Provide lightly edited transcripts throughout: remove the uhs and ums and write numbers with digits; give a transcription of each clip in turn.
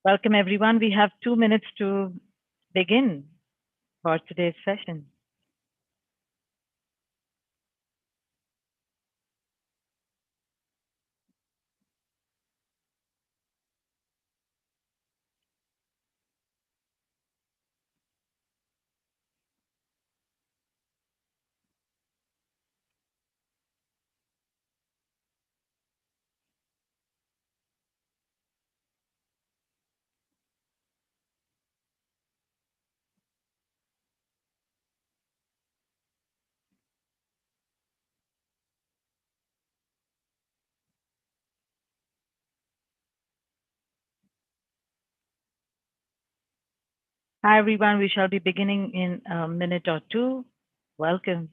Welcome, everyone. We have 2 minutes to begin for today's session. Hi, everyone. We shall be beginning in a minute or two. Welcome.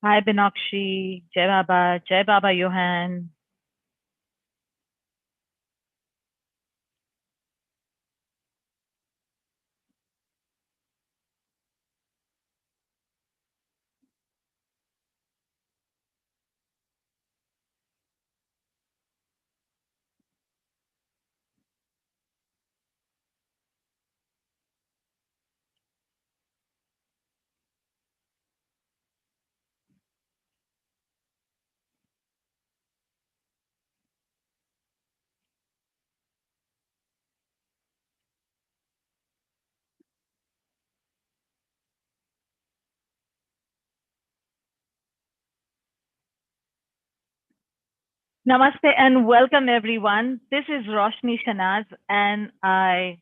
Hi, Binakshi. Jai Baba. Jai Baba Johan. Namaste and welcome, everyone. This is Roshani Shenazz, and I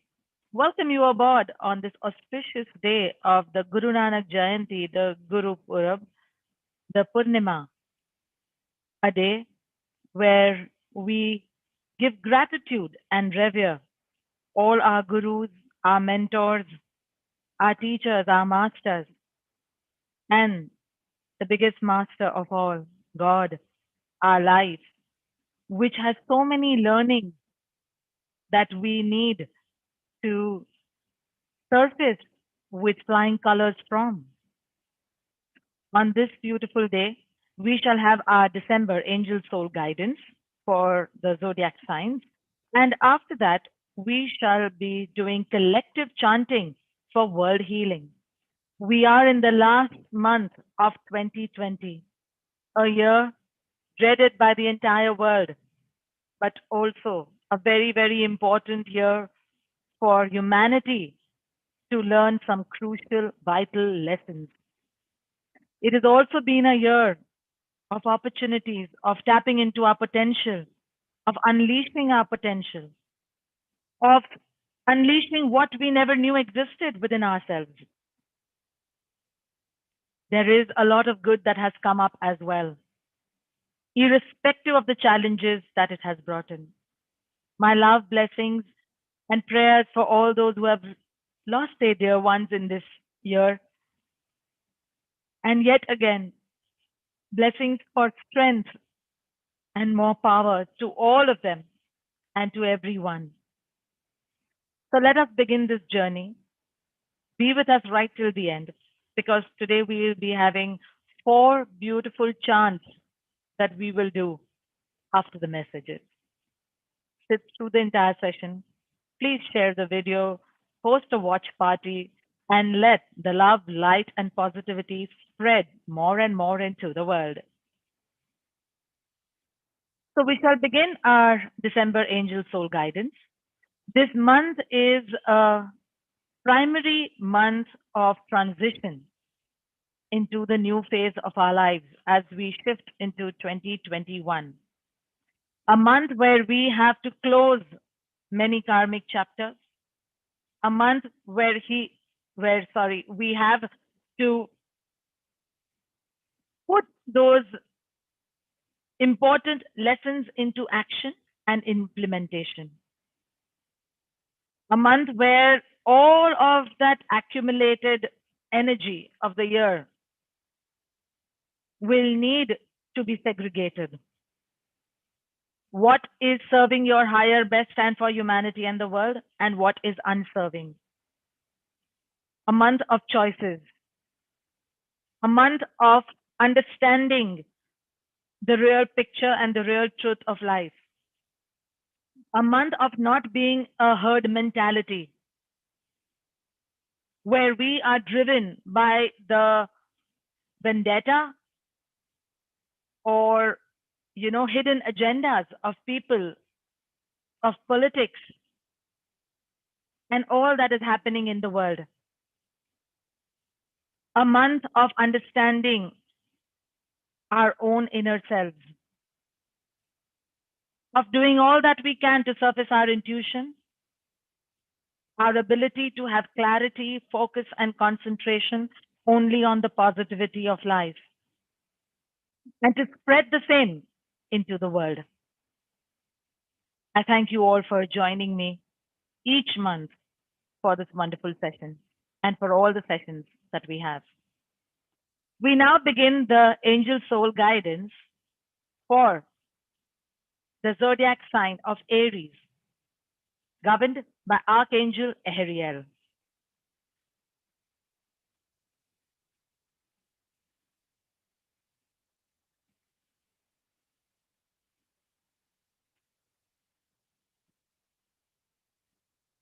welcome you aboard on this auspicious day of the Guru Nanak Jayanti, the Guru Purab, the Purnima, a day where we give gratitude and revere all our gurus, our mentors, our teachers, our masters, and the biggest master of all, God, our life, which has so many learnings that we need to surface with flying colors from. On this beautiful day, we shall have our December angel soul guidance for the zodiac signs. And after that, we shall be doing collective chanting for world healing. We are in the last month of 2020, a year dreaded by the entire world, but also a very, very important year for humanity to learn some crucial, vital lessons. It has also been a year of opportunities, of tapping into our potential, of unleashing our potential, of unleashing what we never knew existed within ourselves. There is a lot of good that has come up as well, irrespective of the challenges that it has brought in. My love, blessings, and prayers for all those who have lost their dear ones in this year. And yet again, blessings for strength and more power to all of them and to everyone. So let us begin this journey. Be with us right till the end, because today we will be having 4 beautiful chants that we will do after the messages. Sit through the entire session. Please share the video, host a watch party, and let the love, light, and positivity spread more and more into the world. So we shall begin our December Angel Soul Guidance. This month is a primary month of transition into the new phase of our lives as we shift into 2021. A month where we have to close many karmic chapters, a month we have to put those important lessons into action and implementation. A month where all of that accumulated energy of the year will need to be segregated. What is serving your higher best and for humanity and the world, and what is unserving? A month of choices, a month of understanding the real picture and the real truth of life, a month of not being a herd mentality where we are driven by the vendetta or hidden agendas of people, of politics, and all that is happening in the world. A month of understanding our own inner selves, of doing all that we can to surface our intuition, our ability to have clarity, focus, and concentration only on the positivity of life, and to spread the same into the world. I thank you all for joining me each month for this wonderful session and for all the sessions that we have. We now begin the angel soul guidance for the zodiac sign of Aries, governed by Archangel Ariel.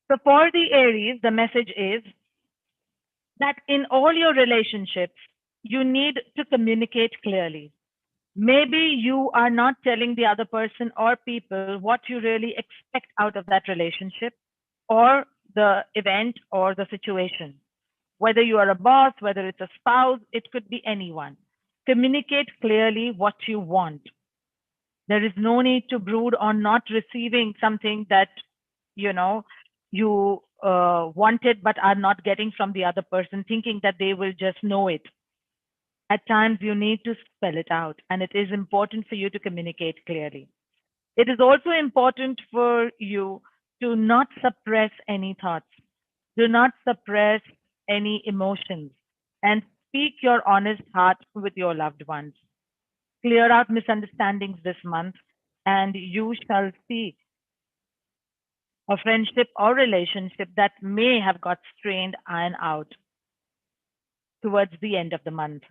So for the Aries, the message is that in all your relationships, you need to communicate clearly. Maybe you are not telling the other person or people what you really expect out of that relationship or the event or the situation. Whether you are a boss, whether it's a spouse, it could be anyone. Communicate clearly what you want. There is no need to brood on not receiving something that you know you wanted but are not getting from the other person, thinking that they will just know it. At times, you need to spell it out, and it is important for you to communicate clearly. It is also important for you to not suppress any thoughts. Do not suppress any emotions and speak your honest heart with your loved ones. Clear out misunderstandings this month, and you shall see a friendship or relationship that may have got strained iron out towards the end of the month.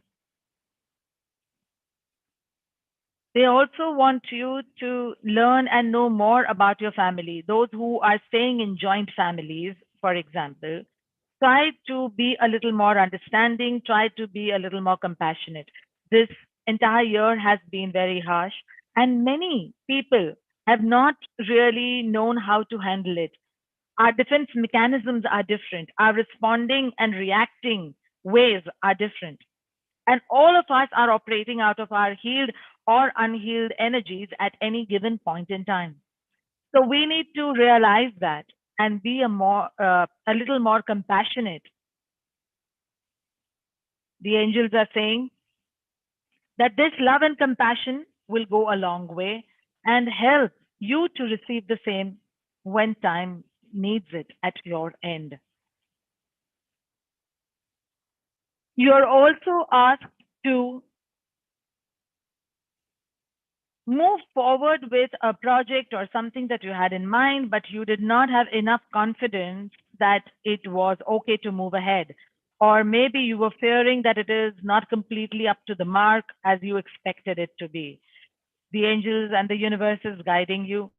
They also want you to learn and know more about your family. Those who are staying in joint families, for example, try to be a little more understanding, try to be a little more compassionate. This entire year has been very harsh, and many people have not really known how to handle it. Our defense mechanisms are different, our responding and reacting ways are different. And all of us are operating out of our healed or unhealed energies at any given point in time. So we need to realize that and be a little more compassionate. The angels are saying that this love and compassion will go a long way and help you to receive the same when time needs it at your end. You are also asked to move forward with a project or something that you had in mind, but you did not have enough confidence that it was okay to move ahead. Or maybe you were fearing that it is not completely up to the mark as you expected it to be. The angels and the universe is guiding you.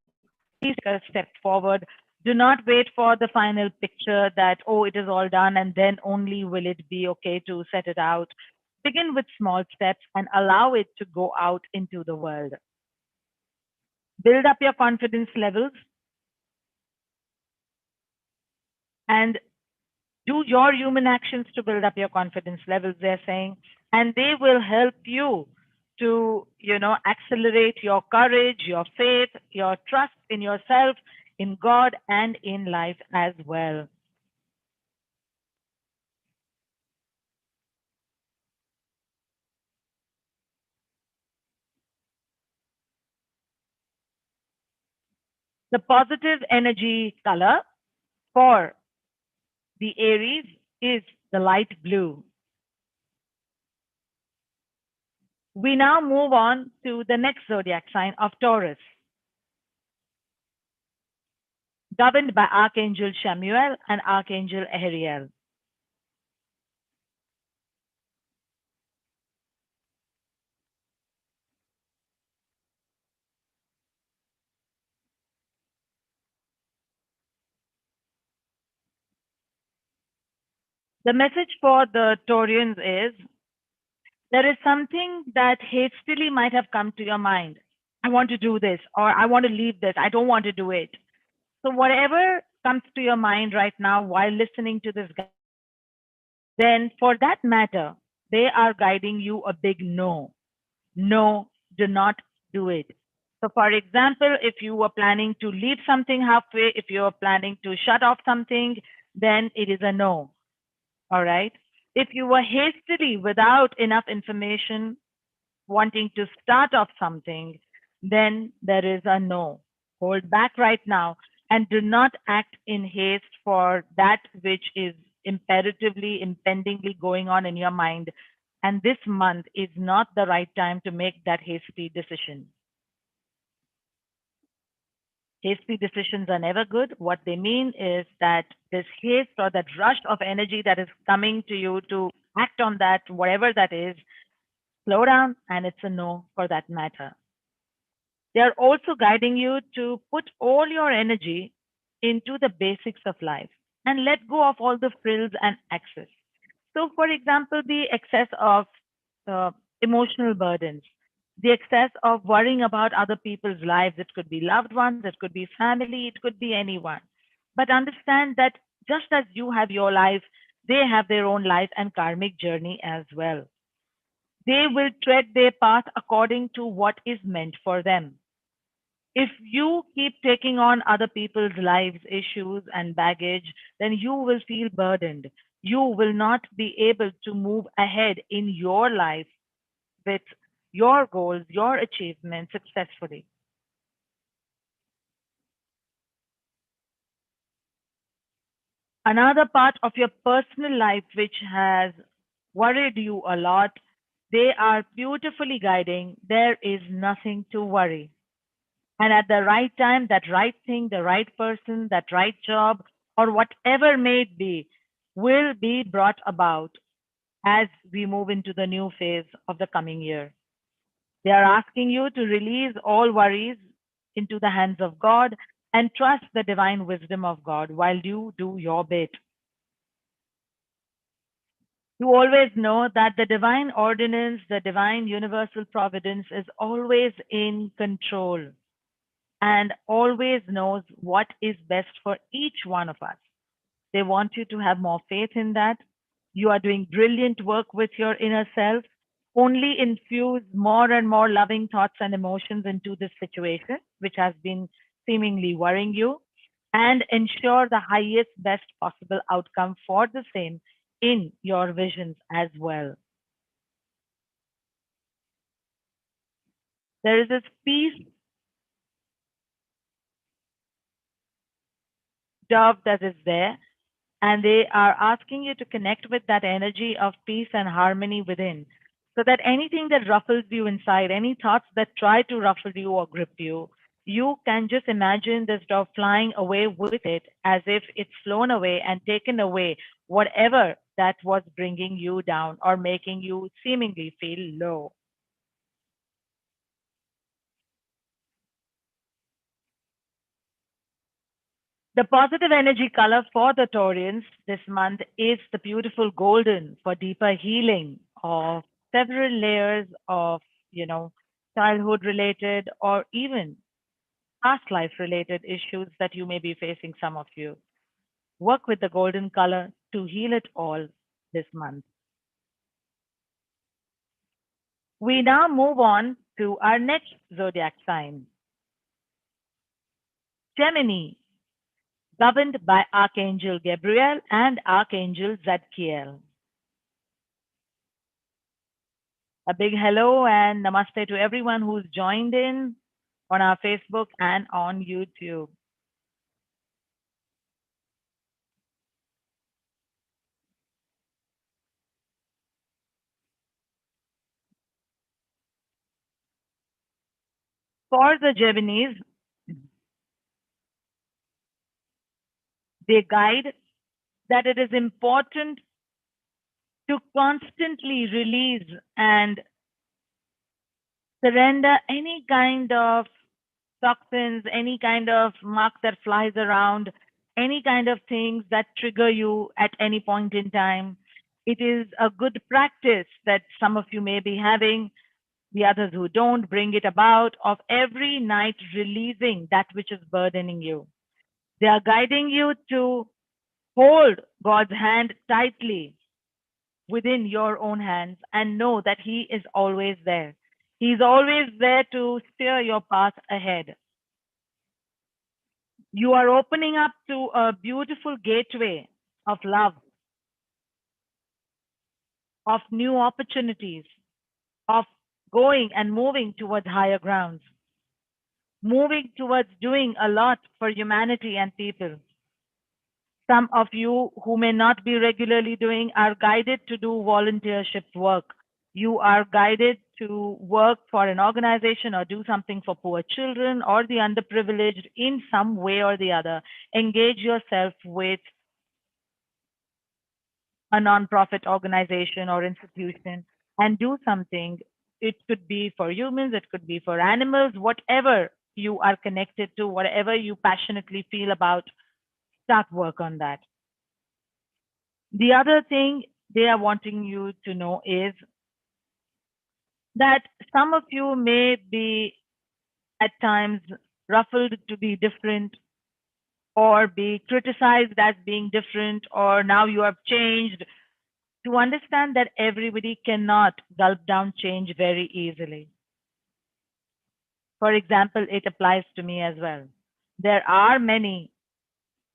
Please take a step forward. Do not wait for the final picture that, oh, it is all done, and then only will it be okay to set it out. Begin with small steps and allow it to go out into the world. Build up your confidence levels and do your human actions to build up your confidence levels, they're saying, and they will help you to, accelerate your courage, your faith, your trust in yourself, in God, and in life as well. The positive energy color for The Aries is the light blue. We now move on to the next zodiac sign of Taurus, governed by Archangel Shamuel and Archangel Ahriel. The message for the Taurians is there is something that hastily might have come to your mind. I want to do this, or I want to leave this. I don't want to do it. So, whatever comes to your mind right now while listening to this, then for that matter, they are guiding you a big no. No, do not do it. So, for example, if you were planning to leave something halfway, if you are planning to shut off something, then it is a no. All right. If you were hastily, without enough information, wanting to start off something, then there is a no. Hold back right now and do not act in haste for that which is imperatively, impendingly going on in your mind. And this month is not the right time to make that hasty decision. Hasty decisions are never good. What they mean is that this haste or that rush of energy that is coming to you to act on that, whatever that is, slow down and it's a no for that matter. They are also guiding you to put all your energy into the basics of life and let go of all the frills and excess. So, for example, the excess of uh, emotional burdens, the excess of worrying about other people's lives. It could be loved ones, it could be family, it could be anyone. But understand that just as you have your life, they have their own life and karmic journey as well. They will tread their path according to what is meant for them. If you keep taking on other people's lives, issues, and baggage, then you will feel burdened. You will not be able to move ahead in your life with your goals, your achievements successfully. Another part of your personal life which has worried you a lot, they are beautifully guiding. There is nothing to worry. And at the right time, that right thing, the right person, that right job, or whatever may it be, will be brought about as we move into the new phase of the coming year. They are asking you to release all worries into the hands of God and trust the divine wisdom of God while you do your bit. You always know that the divine ordinance, the divine universal providence is always in control and always knows what is best for each one of us. They want you to have more faith in that. You are doing brilliant work with your inner self. Only infuse more and more loving thoughts and emotions into this situation, which has been seemingly worrying you, and ensure the highest, best possible outcome for the same in your visions as well. There is this peace dove that is there, and they are asking you to connect with that energy of peace and harmony within so that anything that ruffles you inside, any thoughts that try to ruffle you or grip you, you can just imagine this dove flying away with it as if it's flown away and taken away whatever that was bringing you down or making you seemingly feel low. The positive energy color for the Taurians this month is the beautiful golden for deeper healing of several layers of, you know, childhood related or even past life related issues that you may be facing, some of you. Work with the golden color to heal it all this month. We now move on to our next zodiac sign, Gemini, governed by Archangel Gabriel and Archangel Zadkiel. A big hello and namaste to everyone who's joined in on our Facebook and on YouTube. For the Geminis, they guide that it is important to constantly release and surrender any kind of toxins, any kind of mark that flies around, any kind of things that trigger you at any point in time. It is a good practice that some of you may be having, the others who don't, bring it about of every night releasing that which is burdening you. They are guiding you to hold God's hand tightly within your own hands and know that He is always there. He's always there to steer your path ahead. You are opening up to a beautiful gateway of love, of new opportunities, of going and moving towards higher grounds, moving towards doing a lot for humanity and people. Some of you who may not be regularly doing are guided to do volunteership work. You are guided to work for an organization or do something for poor children or the underprivileged in some way or the other. Engage yourself with a nonprofit organization or institution and do something. It could be for humans, it could be for animals, whatever you are connected to, whatever you passionately feel about, start work on that. The other thing they are wanting you to know is that some of you may be at times ruffled to be different or be criticized as being different, or now you have changed. To understand that everybody cannot gulp down change very easily. For example, it applies to me as well. There are many,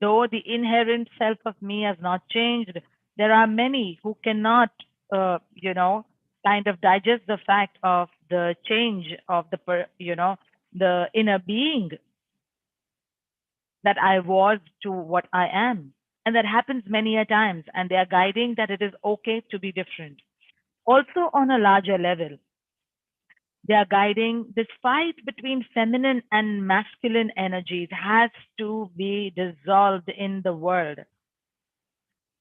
though the inherent self of me has not changed, there are many who cannot, kind of digest the fact of the change of the inner being that I was to what I am. And that happens many a times. And they are guiding that it is okay to be different. Also, on a larger level, they are guiding this fight between feminine and masculine energies has to be dissolved in the world.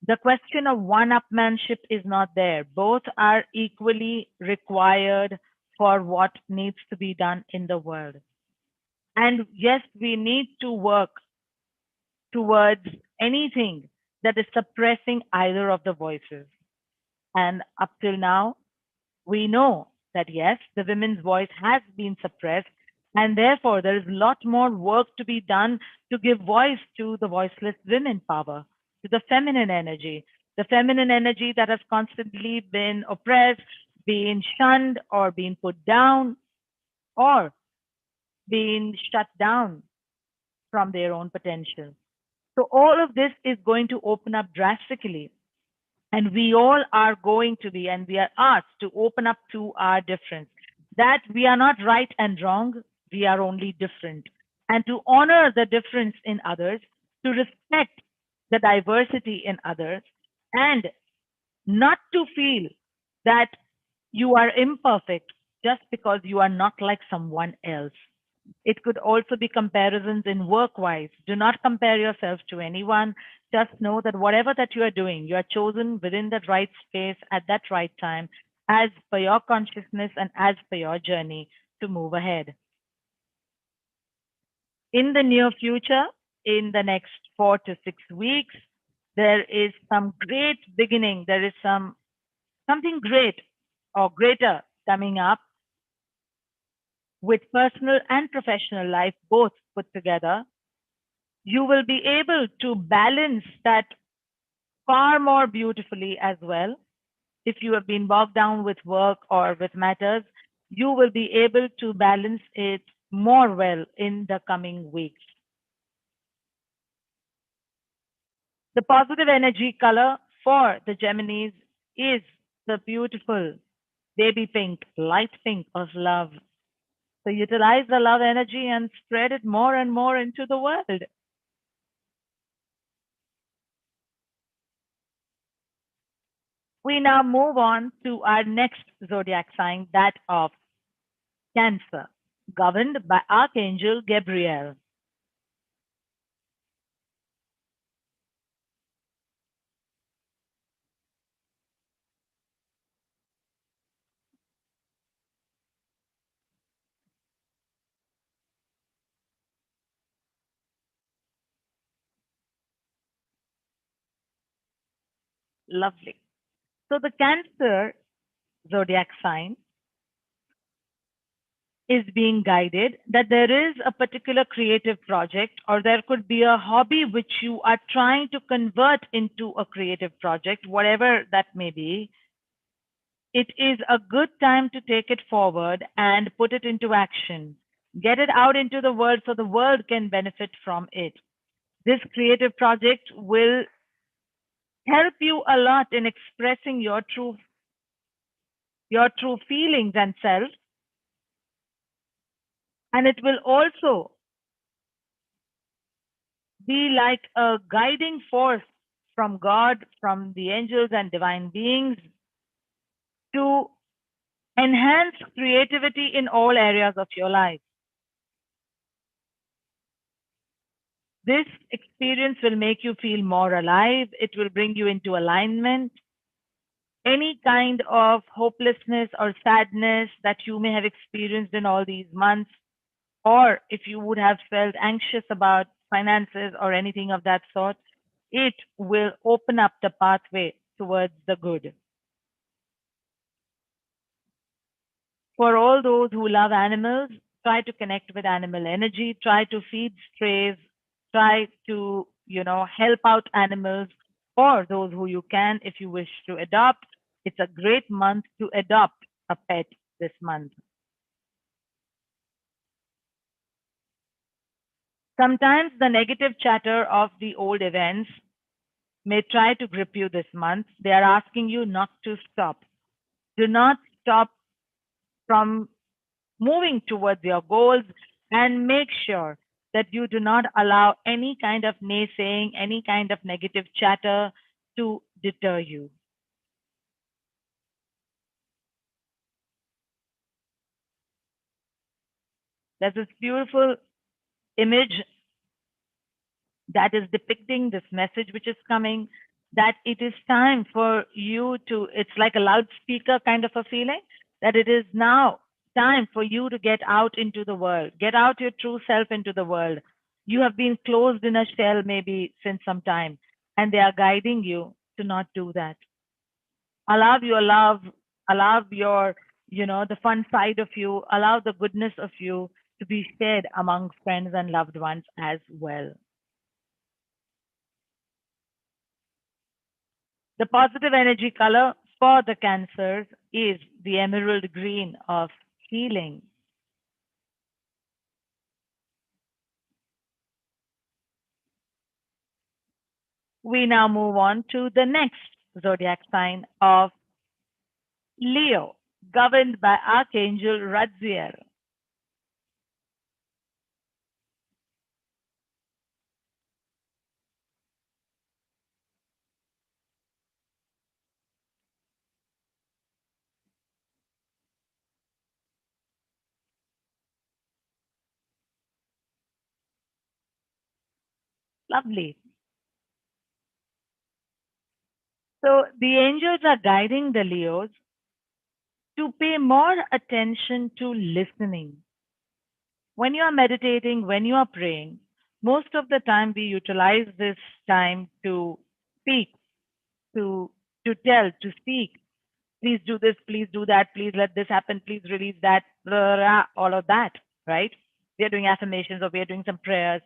The question of one-upmanship is not there. Both are equally required for what needs to be done in the world. And yes, we need to work towards anything that is suppressing either of the voices. And up till now, we know that yes, the women's voice has been suppressed, and therefore there is a lot more work to be done to give voice to the voiceless women power, to the feminine energy that has constantly been oppressed, been shunned, or been put down, or been shut down from their own potential. So all of this is going to open up drastically. And we all are going to be, and we are asked to open up to our difference. That we are not right and wrong, we are only different. And to honor the difference in others, to respect the diversity in others, and not to feel that you are imperfect just because you are not like someone else. It could also be comparisons in work wise. Do not compare yourself to anyone. Just know that whatever that you are doing, you are chosen within that right space at that right time as per your consciousness and as per your journey to move ahead. In the near future, in the next 4 to 6 weeks, there is some great beginning. There is something great or greater coming up with personal and professional life both put together. You will be able to balance that far more beautifully as well. If you have been bogged down with work or with matters, you will be able to balance it more well in the coming weeks. The positive energy color for the Geminis is the beautiful baby pink, light pink of love. So utilize the love energy and spread it more and more into the world. We now move on to our next zodiac sign, that of Cancer. governed by Archangel Gabriel. Lovely. So the Cancer zodiac sign is being guided that there is a particular creative project, or there could be a hobby which you are trying to convert into a creative project, whatever that may be. It is a good time to take it forward and put it into action. Get it out into the world so the world can benefit from it. This creative project will help you a lot in expressing your true feelings and self, and it will also be like a guiding force from God, from the angels and divine beings to enhance creativity in all areas of your life. This experience will make you feel more alive. It will bring you into alignment. Any kind of hopelessness or sadness that you may have experienced in all these months, or if you would have felt anxious about finances or anything of that sort, it will open up the pathway towards the good. For all those who love animals, try to connect with animal energy, try to feed strays, try to, help out animals, or those who you can if you wish to adopt. It's a great month to adopt a pet this month. Sometimes the negative chatter of the old events may try to grip you this month. They are asking you not to stop. Do not stop from moving towards your goals, and make sure that you do not allow any kind of naysaying, any kind of negative chatter to deter you. There's this beautiful image that is depicting this message which is coming, that it is time for you to, it's like a loudspeaker kind of a feeling, that it is now time for you to get out into the world, get out your true self into the world. You have been closed in a shell maybe since some time, and they are guiding you to not do that. Allow your love, allow your, the fun side of you, allow the goodness of you to be shared among friends and loved ones as well. The positive energy color for the cancers is the emerald green of healing. We now move on to the next zodiac sign of Leo, governed by Archangel Radziel. Lovely. So the angels are guiding the Leos to pay more attention to listening. When you are meditating, when you are praying, most of the time we utilize this time to speak, to tell, to speak. Please do this, please do that, please let this happen, please release that, blah, blah, blah, all of that, right? We are doing affirmations or we are doing some prayers,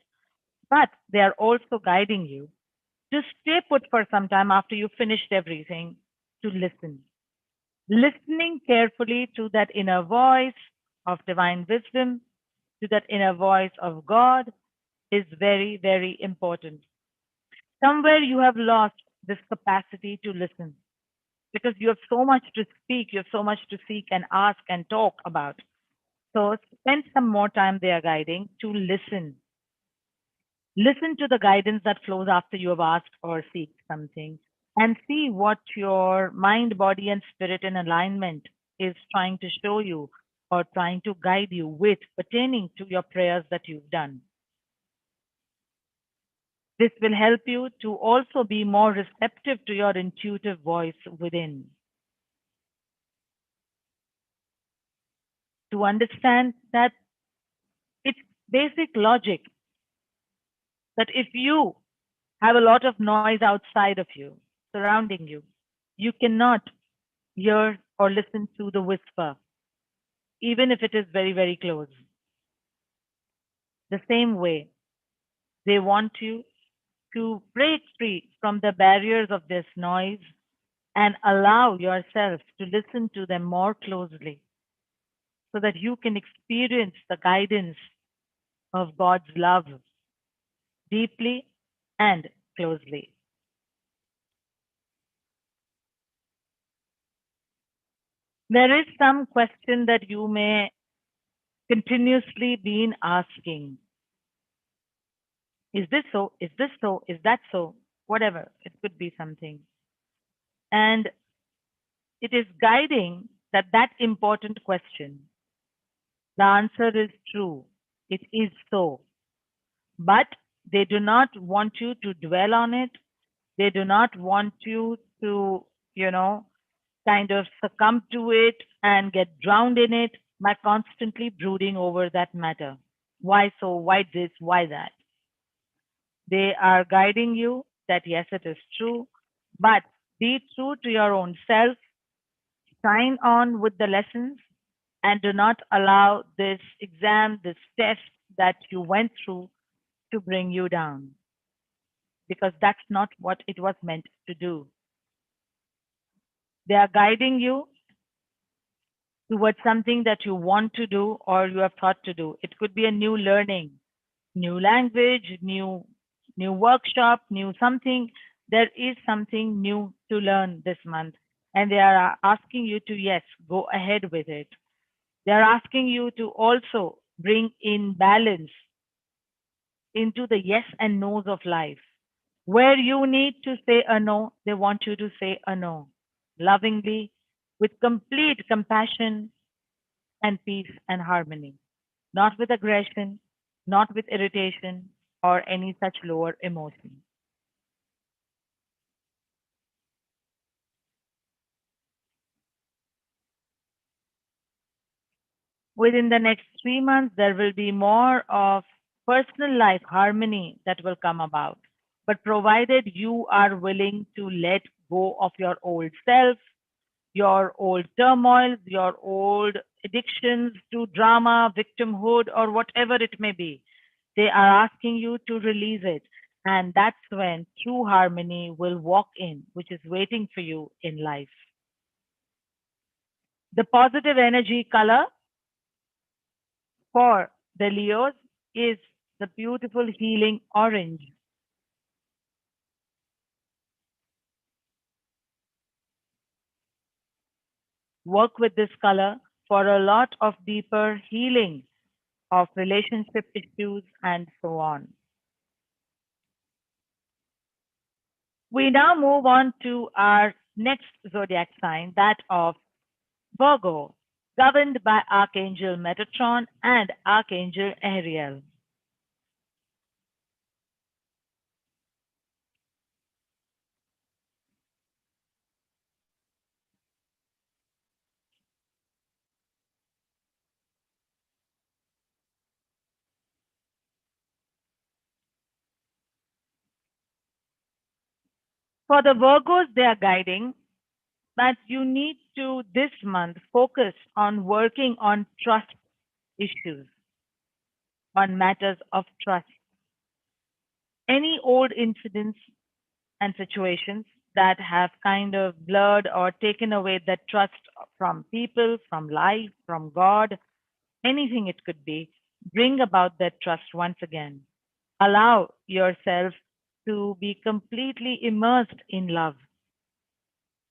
but they are also guiding you to stay put for some time after you've finished everything, to listen. Listening carefully to that inner voice of divine wisdom, to that inner voice of God is very, very important. Somewhere you have lost this capacity to listen because you have so much to speak, you have so much to seek and ask and talk about. So spend some more time there guiding to listen. Listen to the guidance that flows after you have asked or seek something, and see what your mind, body, and spirit in alignment is trying to show you. or trying to guide you with pertaining to your prayers that you've done. This will help you to also be more receptive to your intuitive voice within, to understand that it's basic logic that if you have a lot of noise outside of you, surrounding you, you cannot hear or listen to the whisper, even if it is very, very close. The same way, they want you to break free from the barriers of this noise and allow yourself to listen to them more closely so that you can experience the guidance of God's love deeply and closely. There is some question that you may continuously been asking. Is this so? Is this so? Is that so? Whatever. It could be something. And it is guiding that important question. The answer is true. It is so. But they do not want you to dwell on it. They do not want you to, you know, kind of succumb to it and get drowned in it by constantly brooding over that matter. Why so? Why this? Why that? They are guiding you that yes, it is true, but be true to your own self, sign on with the lessons, and do not allow this exam, this test that you went through to bring you down because that's not what it was meant to do. They are guiding you towards something that you want to do or you have thought to do. It could be a new learning, new language, new workshop, new something. There is something new to learn this month. And they are asking you to, yes, go ahead with it. They are asking you to also bring in balance into the yes and no's of life. Where you need to say a no, they want you to say a no lovingly, with complete compassion and peace and harmony, not with aggression, not with irritation or any such lower emotion. Within the next 3 months, there will be more of personal life harmony that will come about. But provided you are willing to let go of your old self, your old turmoils, your old addictions to drama, victimhood, or whatever it may be, they are asking you to release it. And that's when true harmony will walk in, which is waiting for you in life. The positive energy color for the Leos is the beautiful healing orange. Work with this color for a lot of deeper healing of relationship issues and so on. We now move on to our next zodiac sign, that of Virgo, governed by Archangel Metatron and Archangel Ariel. For the Virgos, they are guiding that you need to this month focus on working on trust issues, on matters of trust. Any old incidents and situations that have kind of blurred or taken away that trust from people, from life, from God, anything it could be, bring about that trust once again. Allow yourself to be completely immersed in love.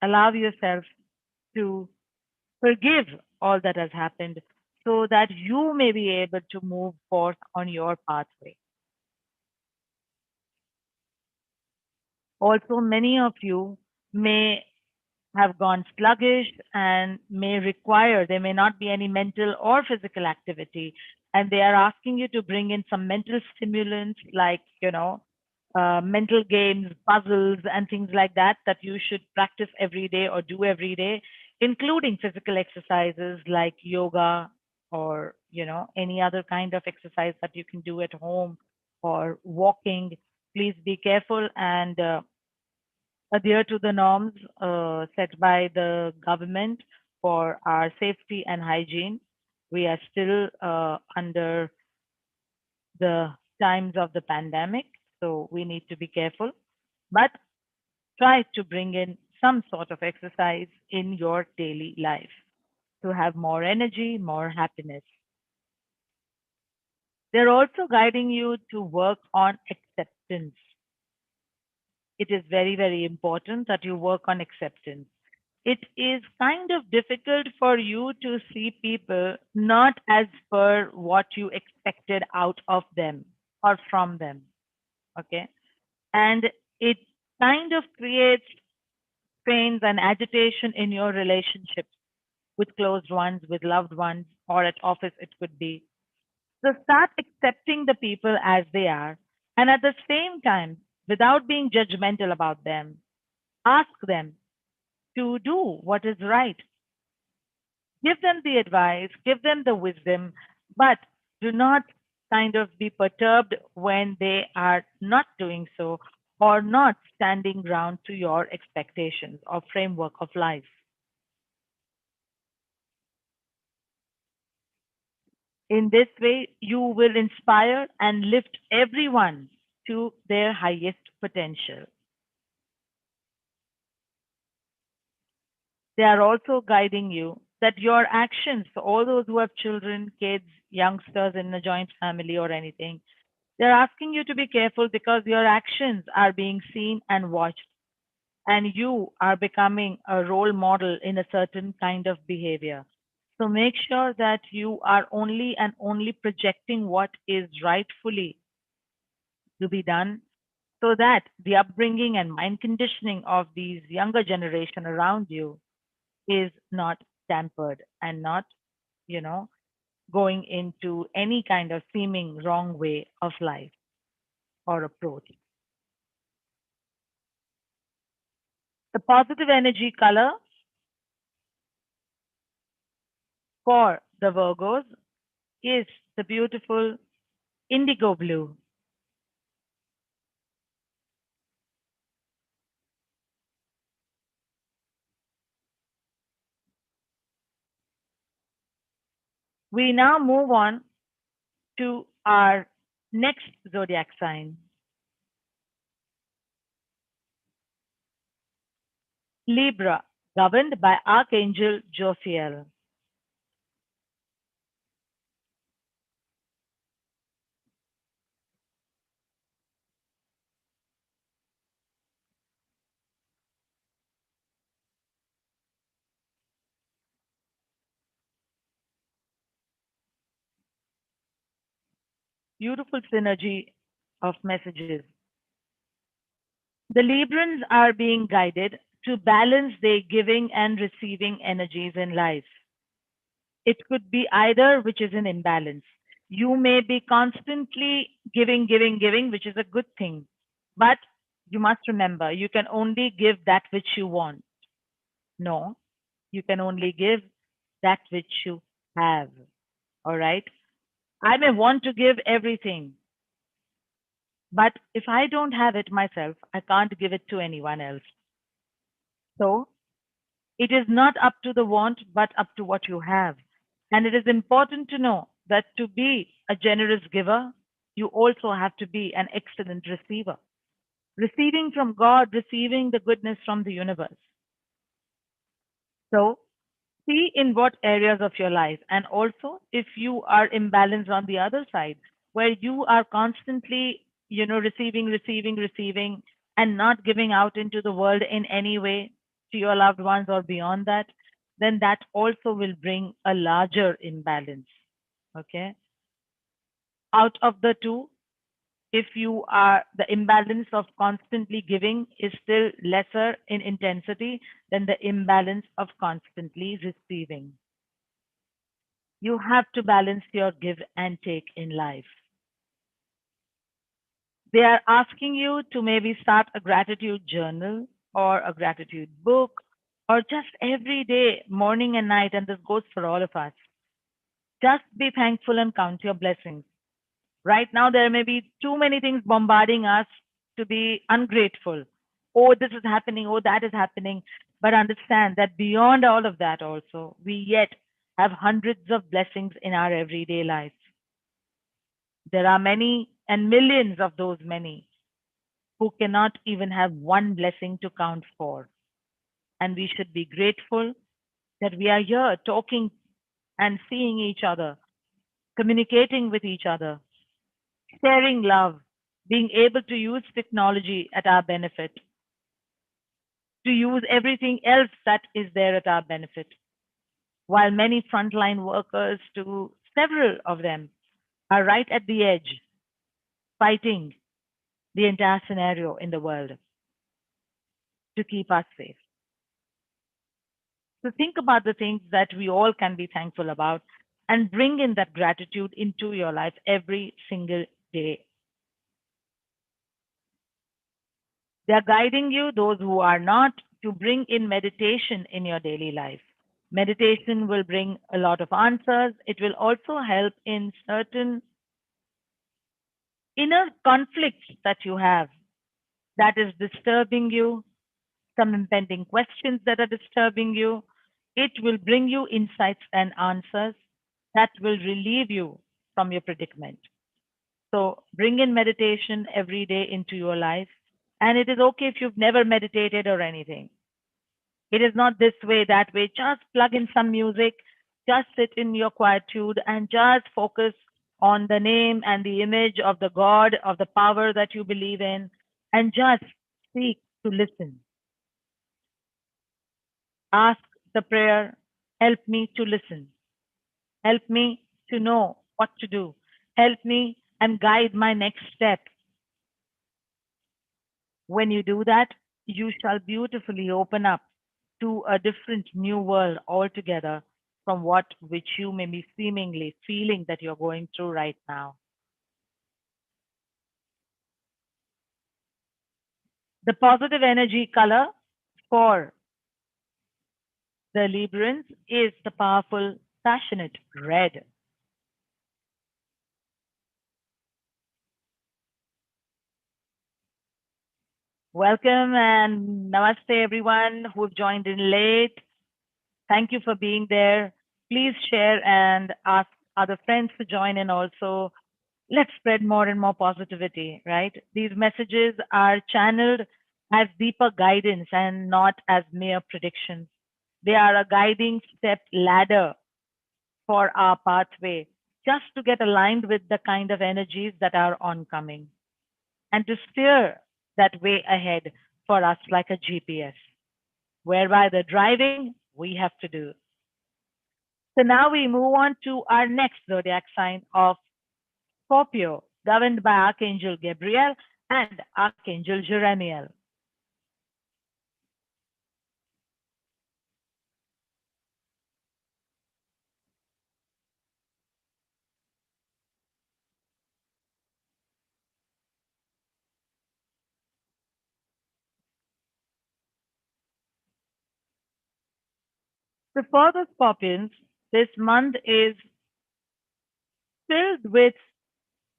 Allow yourself to forgive all that has happened so that you may be able to move forth on your pathway. Also, many of you may have gone sluggish and there may not be any mental or physical activity. And they are asking you to bring in some mental stimulants like, mental games, puzzles, and things like that, that you should practice every day or do every day, including physical exercises like yoga or, any other kind of exercise that you can do at home or walking. Please be careful and adhere to the norms set by the government for our safety and hygiene. We are still under the times of the pandemic, so we need to be careful. But try to bring in some sort of exercise in your daily life to have more energy, more happiness. They're also guiding you to work on acceptance. It is very, very important that you work on acceptance. It is kind of difficult for you to see people not as per what you expected out of them or from them. Okay. And it kind of creates strains and agitation in your relationships with closed ones, with loved ones, or at office, it could be. So start accepting the people as they are. And at the same time, without being judgmental about them, ask them to do what is right. Give them the advice, give them the wisdom, but do not kind of be perturbed when they are not doing so or not standing ground to your expectations or framework of life. In this way, you will inspire and lift everyone to their highest potential. They are also guiding you that your actions, so all those who have children, kids, youngsters in a joint family or anything, they're asking you to be careful because your actions are being seen and watched, and you are becoming a role model in a certain kind of behavior. So make sure that you are only and only projecting what is rightfully to be done so that the upbringing and mind conditioning of these younger generation around you is not tampered and not, you know, going into any kind of seeming wrong way of life or approach. The positive energy color for the Virgos is the beautiful indigo blue. We now move on to our next zodiac sign, Libra, governed by Archangel Jophiel. Beautiful synergy of messages. The Librans are being guided to balance their giving and receiving energies in life. It could be either, which is an imbalance. You may be constantly giving, giving, giving, which is a good thing. But you must remember, you can only give that which you want. No, you can only give that which you have. All right. I may want to give everything, but if I don't have it myself, I can't give it to anyone else. So it is not up to the want, but up to what you have. And it is important to know that to be a generous giver, you also have to be an excellent receiver. Receiving from God, receiving the goodness from the universe. So see in what areas of your life, and also if you are imbalanced on the other side, where you are constantly, receiving, receiving, receiving, and not giving out into the world in any way to your loved ones or beyond that, then that also will bring a larger imbalance. Okay. Out of the two, if you are the imbalance of constantly giving is still lesser in intensity than the imbalance of constantly receiving. You have to balance your give and take in life. They are asking you to maybe start a gratitude journal or a gratitude book or just every day, morning and night, and this goes for all of us. Just be thankful and count your blessings. Right now, there may be too many things bombarding us to be ungrateful. Oh, this is happening. Oh, that is happening. But understand that beyond all of that, also, we yet have hundreds of blessings in our everyday life. There are many and millions of those many who cannot even have one blessing to count for. And we should be grateful that we are here talking and seeing each other, communicating with each other, sharing love, being able to use technology at our benefit, to use everything else that is there at our benefit, while many frontline workers, to several of them, are right at the edge fighting the entire scenario in the world to keep us safe. So think about the things that we all can be thankful about and bring in that gratitude into your life every single day. They are guiding you, those who are not, to bring in meditation in your daily life. Meditation will bring a lot of answers. It will also help in certain inner conflicts that you have that is disturbing you, some impending questions that are disturbing you. It will bring you insights and answers that will relieve you from your predicament. So bring in meditation every day into your life. And it is okay if you've never meditated or anything. It is not this way, that way. Just plug in some music, just sit in your quietude and just focus on the name and the image of the God, of the power that you believe in, and just seek to listen. Ask the prayer, help me to listen, help me to know what to do, help me and guide my next step. When you do that, you shall beautifully open up to a different new world altogether from what which you may be seemingly feeling that you're going through right now. The positive energy color for the Librans is the powerful, passionate red. Welcome and namaste everyone who've joined in late. Thank you for being there. Please share and ask other friends to join in also. Let's spread more and more positivity, right? These messages are channeled as deeper guidance and not as mere predictions. They are a guiding step ladder for our pathway just to get aligned with the kind of energies that are oncoming and to steer that way ahead for us like a GPS, whereby the driving we have to do. So now we move on to our next zodiac sign of Scorpio, governed by Archangel Gabriel and Archangel Jeremiel. So for the Scorpions, this month is filled with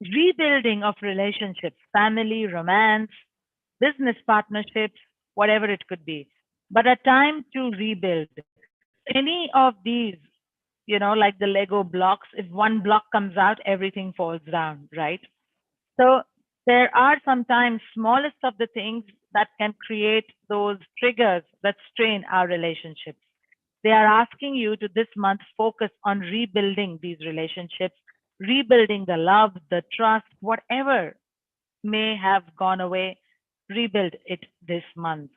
rebuilding of relationships, family, romance, business partnerships, whatever it could be, but a time to rebuild. Any of these, like the Lego blocks, if one block comes out, everything falls down, right? So there are sometimes smallest of the things that can create those triggers that strain our relationships. They are asking you to this month focus on rebuilding these relationships, rebuilding the love, the trust, whatever may have gone away, rebuild it this month.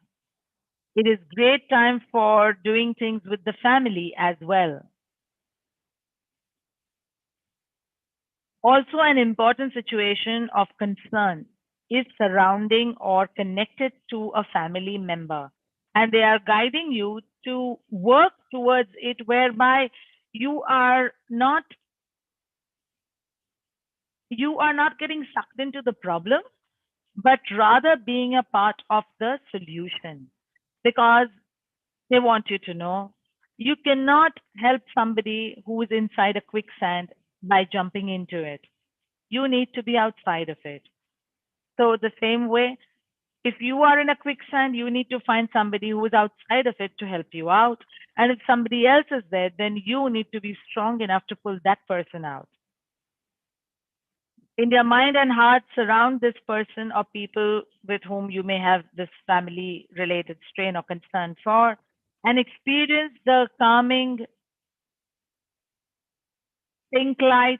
It is great time for doing things with the family as well. Also, an important situation of concern is surrounding or connected to a family member, and they are guiding you to work towards it, whereby you are not you are not getting sucked into the problem, but rather being a part of the solution, because they want you to know you cannot help somebody who is inside a quicksand by jumping into it. You need to be outside of it. So, the same way, if you are in a quicksand, you need to find somebody who is outside of it to help you out. And if somebody else is there, then you need to be strong enough to pull that person out. In your mind and heart, surround this person or people with whom you may have this family related strain or concern for, and experience the calming pink light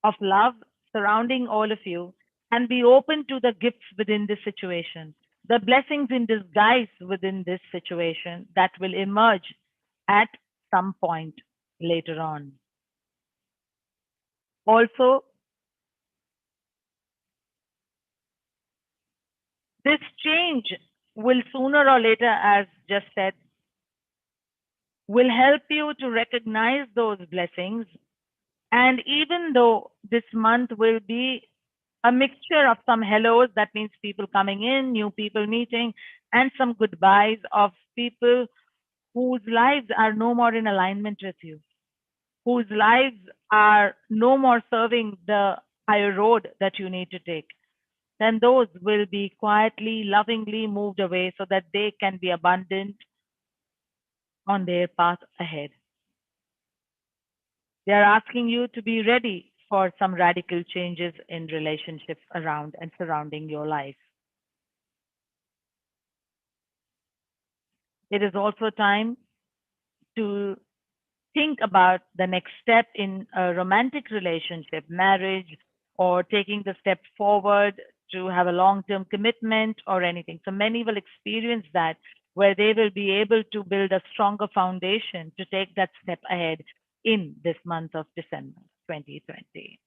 of love surrounding all of you, and be open to the gifts within this situation, the blessings in disguise within this situation that will emerge at some point later on. Also, this change will sooner or later, as just said, will help you to recognize those blessings. And even though this month will be a mixture of some hellos, that means people coming in, new people meeting, and some goodbyes of people whose lives are no more in alignment with you, whose lives are no more serving the higher road that you need to take, then those will be quietly, lovingly moved away so that they can be abundant on their path ahead. They are asking you to be ready for some radical changes in relationships around and surrounding your life. It is also time to think about the next step in a romantic relationship, marriage, or taking the step forward to have a long term commitment or anything. So many will experience that, where they will be able to build a stronger foundation to take that step ahead in this month of December 2020.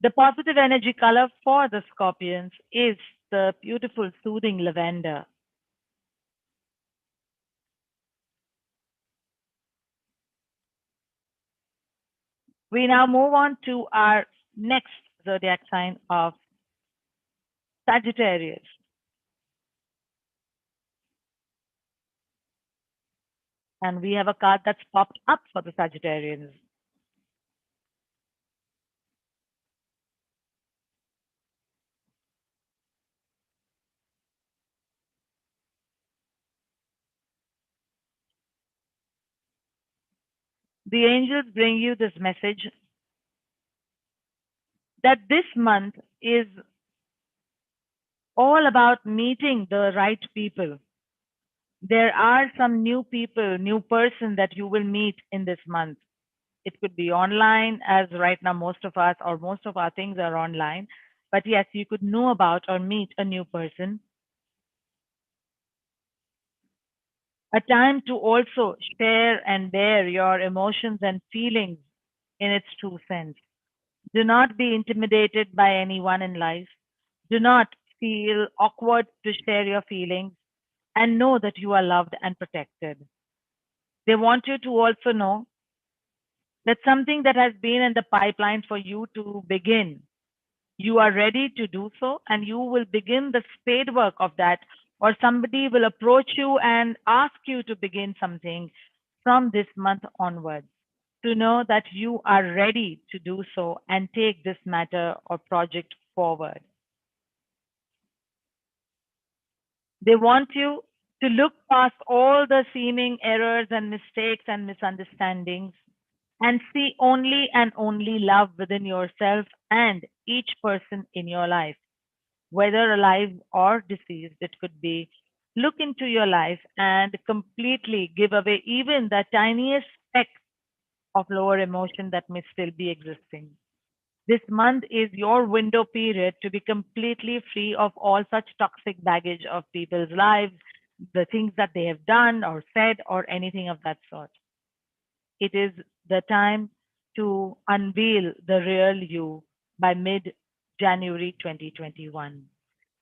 The positive energy color for the scorpions is the beautiful, soothing lavender. We now move on to our next zodiac sign of Sagittarius. And we have a card that's popped up for the Sagittarians. The angels bring you this message that this month is all about meeting the right people. There are some new people, new person that you will meet in this month. It could be online, as right now most of us or most of our things are online. But yes, you could know about or meet a new person. A time to also share and bear your emotions and feelings in its true sense. Do not be intimidated by anyone in life. Do not feel awkward to share your feelings, and know that you are loved and protected. They want you to also know that something that has been in the pipeline for you to begin, you are ready to do so, and you will begin the spade work of that, or somebody will approach you and ask you to begin something from this month onwards, to know that you are ready to do so and take this matter or project forward. They want you to look past all the seeming errors and mistakes and misunderstandings and see only and only love within yourself and each person in your life, whether alive or deceased, it could be. Look into your life and completely give away even the tiniest speck of lower emotion that may still be existing. This month is your window period to be completely free of all such toxic baggage of people's lives the things that they have done or said or anything of that sort. It is the time to unveil the real you by mid January 2021.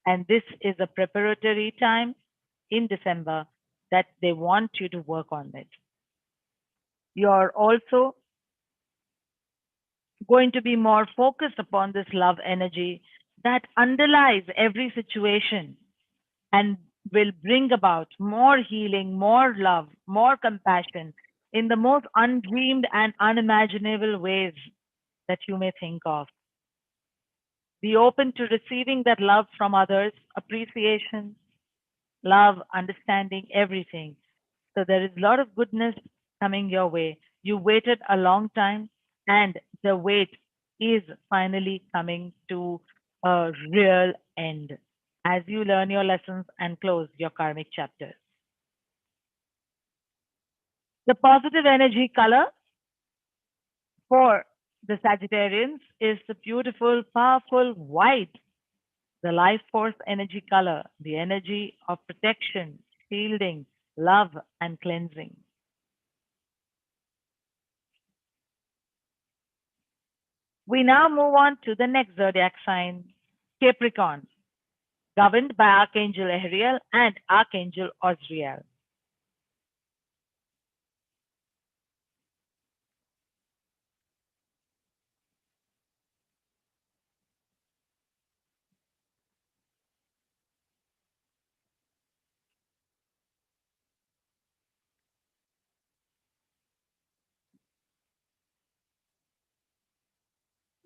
And this is a preparatory time in December that they want you to work on it. You're also going to be more focused upon this love energy that underlies every situation and will bring about more healing, more love, more compassion in the most undreamed and unimaginable ways that you may think of. Be open to receiving that love from others, appreciation, love, understanding, everything. So there is a lot of goodness coming your way. You waited a long time, and the wait is finally coming to a real end as you learn your lessons and close your karmic chapters. The positive energy color for the Sagittarians is the beautiful, powerful white, the life force energy color, the energy of protection, shielding, love, and cleansing. We now move on to the next zodiac sign, Capricorn, governed by Archangel Ariel and Archangel Osriel.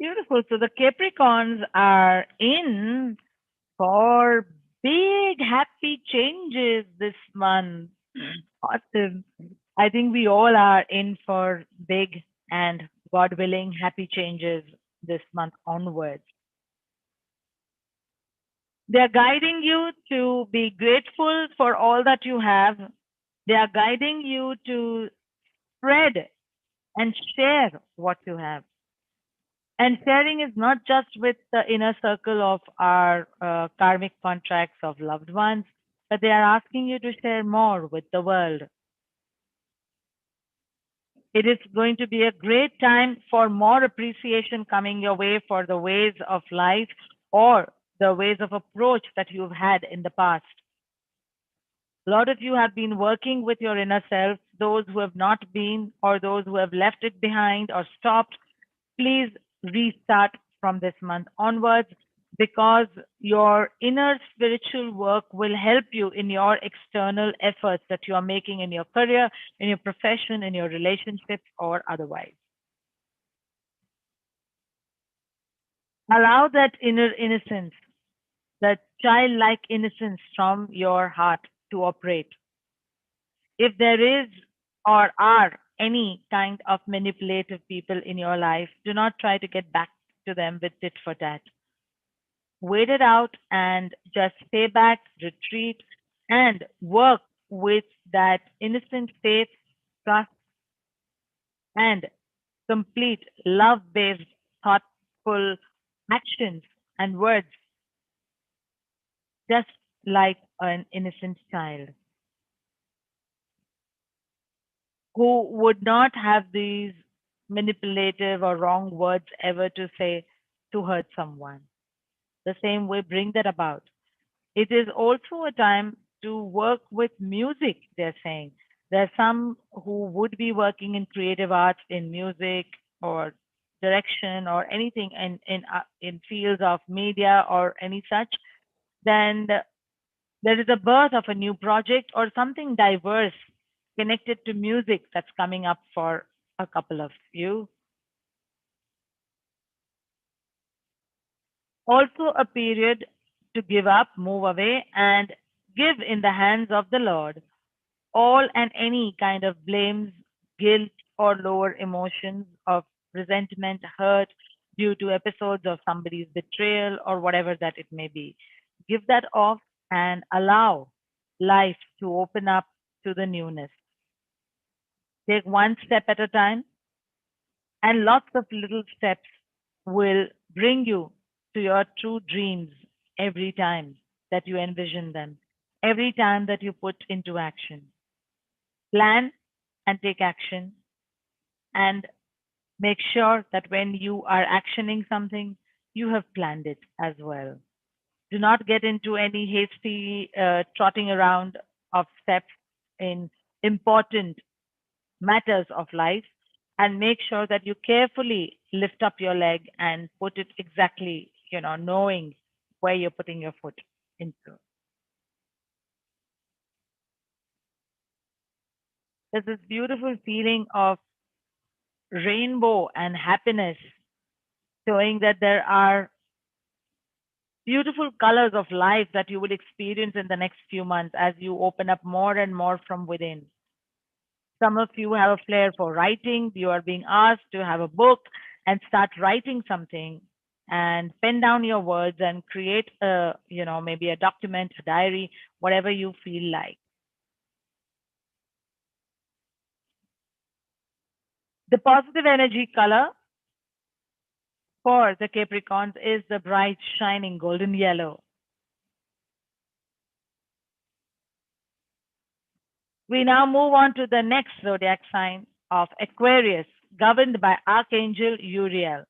Beautiful. So the Capricorns are in for big happy changes this month. Awesome. I think we all are in for big and God willing happy changes this month onwards. They are guiding you to be grateful for all that you have. They are guiding you to spread and share what you have. And sharing is not just with the inner circle of our karmic contracts of loved ones, but they are asking you to share more with the world. It is going to be a great time for more appreciation coming your way for the ways of life or the ways of approach that you've had in the past. A lot of you have been working with your inner self. Those who have not been, or those who have left it behind or stopped, please restart from this month onwards because your inner spiritual work will help you in your external efforts that you are making in your career, in your profession, in your relationships, or otherwise. Allow that inner innocence, that childlike innocence from your heart to operate. If there is or are any kind of manipulative people in your life, do not try to get back to them with tit for tat. Wait it out and just stay back, retreat, and work with that innocent faith, trust, and complete love based, thoughtful actions and words, just like an innocent child who would not have these manipulative or wrong words ever to say to hurt someone. The same way, bring that about. It is also a time to work with music, they're saying. There are some who would be working in creative arts, in music or direction or anything in fields of media or any such. Then there is a birth of a new project or something diverse connected to music that's coming up for a couple of you. Also, a period to give up, move away, and give in the hands of the Lord all and any kind of blames, guilt, or lower emotions of resentment, hurt due to episodes of somebody's betrayal or whatever that it may be. Give that off and allow life to open up to the newness. Take one step at a time, and lots of little steps will bring you to your true dreams every time that you envision them. every time that you put into action. Plan and take action, and make sure that when you are actioning something, you have planned it as well. Do not get into any hasty trotting around of steps in important matters of life, and make sure that you carefully lift up your leg and put it exactly, knowing where you're putting your foot into. There's this beautiful feeling of rainbow and happiness, showing that there are beautiful colors of life that you will experience in the next few months as you open up more and more from within. Some of you have a flair for writing. You are being asked to have a book and start writing something and pen down your words and create maybe a document, a diary, whatever you feel like. The positive energy color for the Capricorns is the bright, shining golden yellow. We now move on to the next zodiac sign of Aquarius, governed by Archangel Uriel.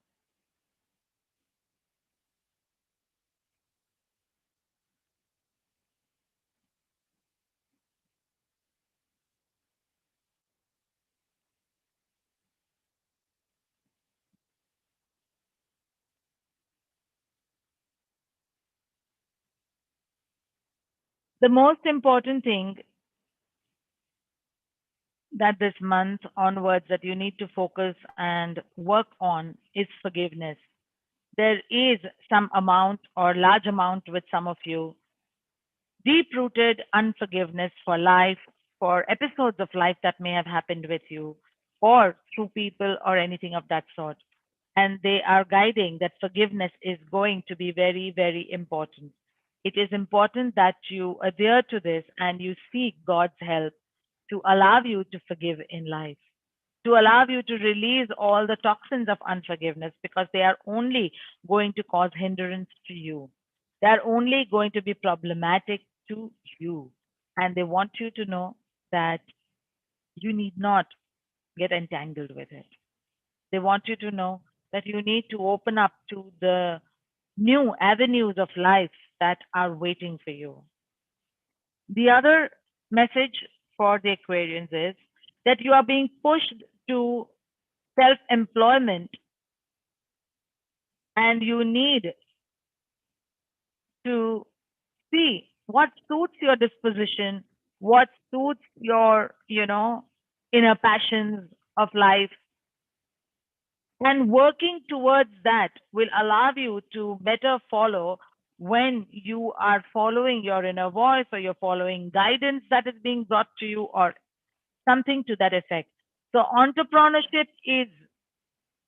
The most important thing that this month onwards that you need to focus and work on is forgiveness. There is some amount or large amount with some of you, deep rooted unforgiveness for life, for episodes of life that may have happened with you, or through people or anything of that sort. And they are guiding that forgiveness is going to be very, very important. It is important that you adhere to this and you seek God's help to allow you to forgive in life, to allow you to release all the toxins of unforgiveness, because they are only going to cause hindrance to you. They are only going to be problematic to you. And they want you to know that you need not get entangled with it. They want you to know that you need to open up to the new avenues of life that are waiting for you. The other message for the Aquarians is that you are being pushed to self employment, and you need to see what suits your disposition, what suits your, inner passions of life. And working towards that will allow you to better follow when you are following your inner voice or you're following guidance that is being brought to you or something to that effect. So, entrepreneurship is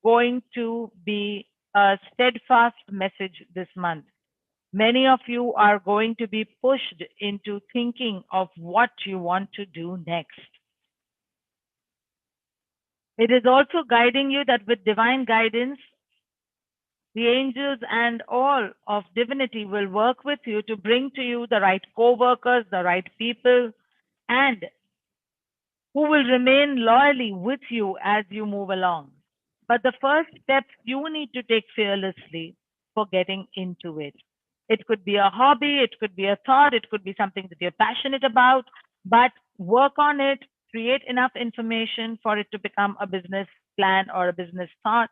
going to be a steadfast message this month. Many of you are going to be pushed into thinking of what you want to do next. It is also guiding you that with divine guidance, the angels and all of divinity will work with you to bring to you the right co workers, the right people, and who will remain loyally with you as you move along. But the first steps you need to take fearlessly for getting into it. It could be a hobby, it could be a thought, it could be something that you're passionate about, but work on it, create enough information for it to become a business plan or a business thought,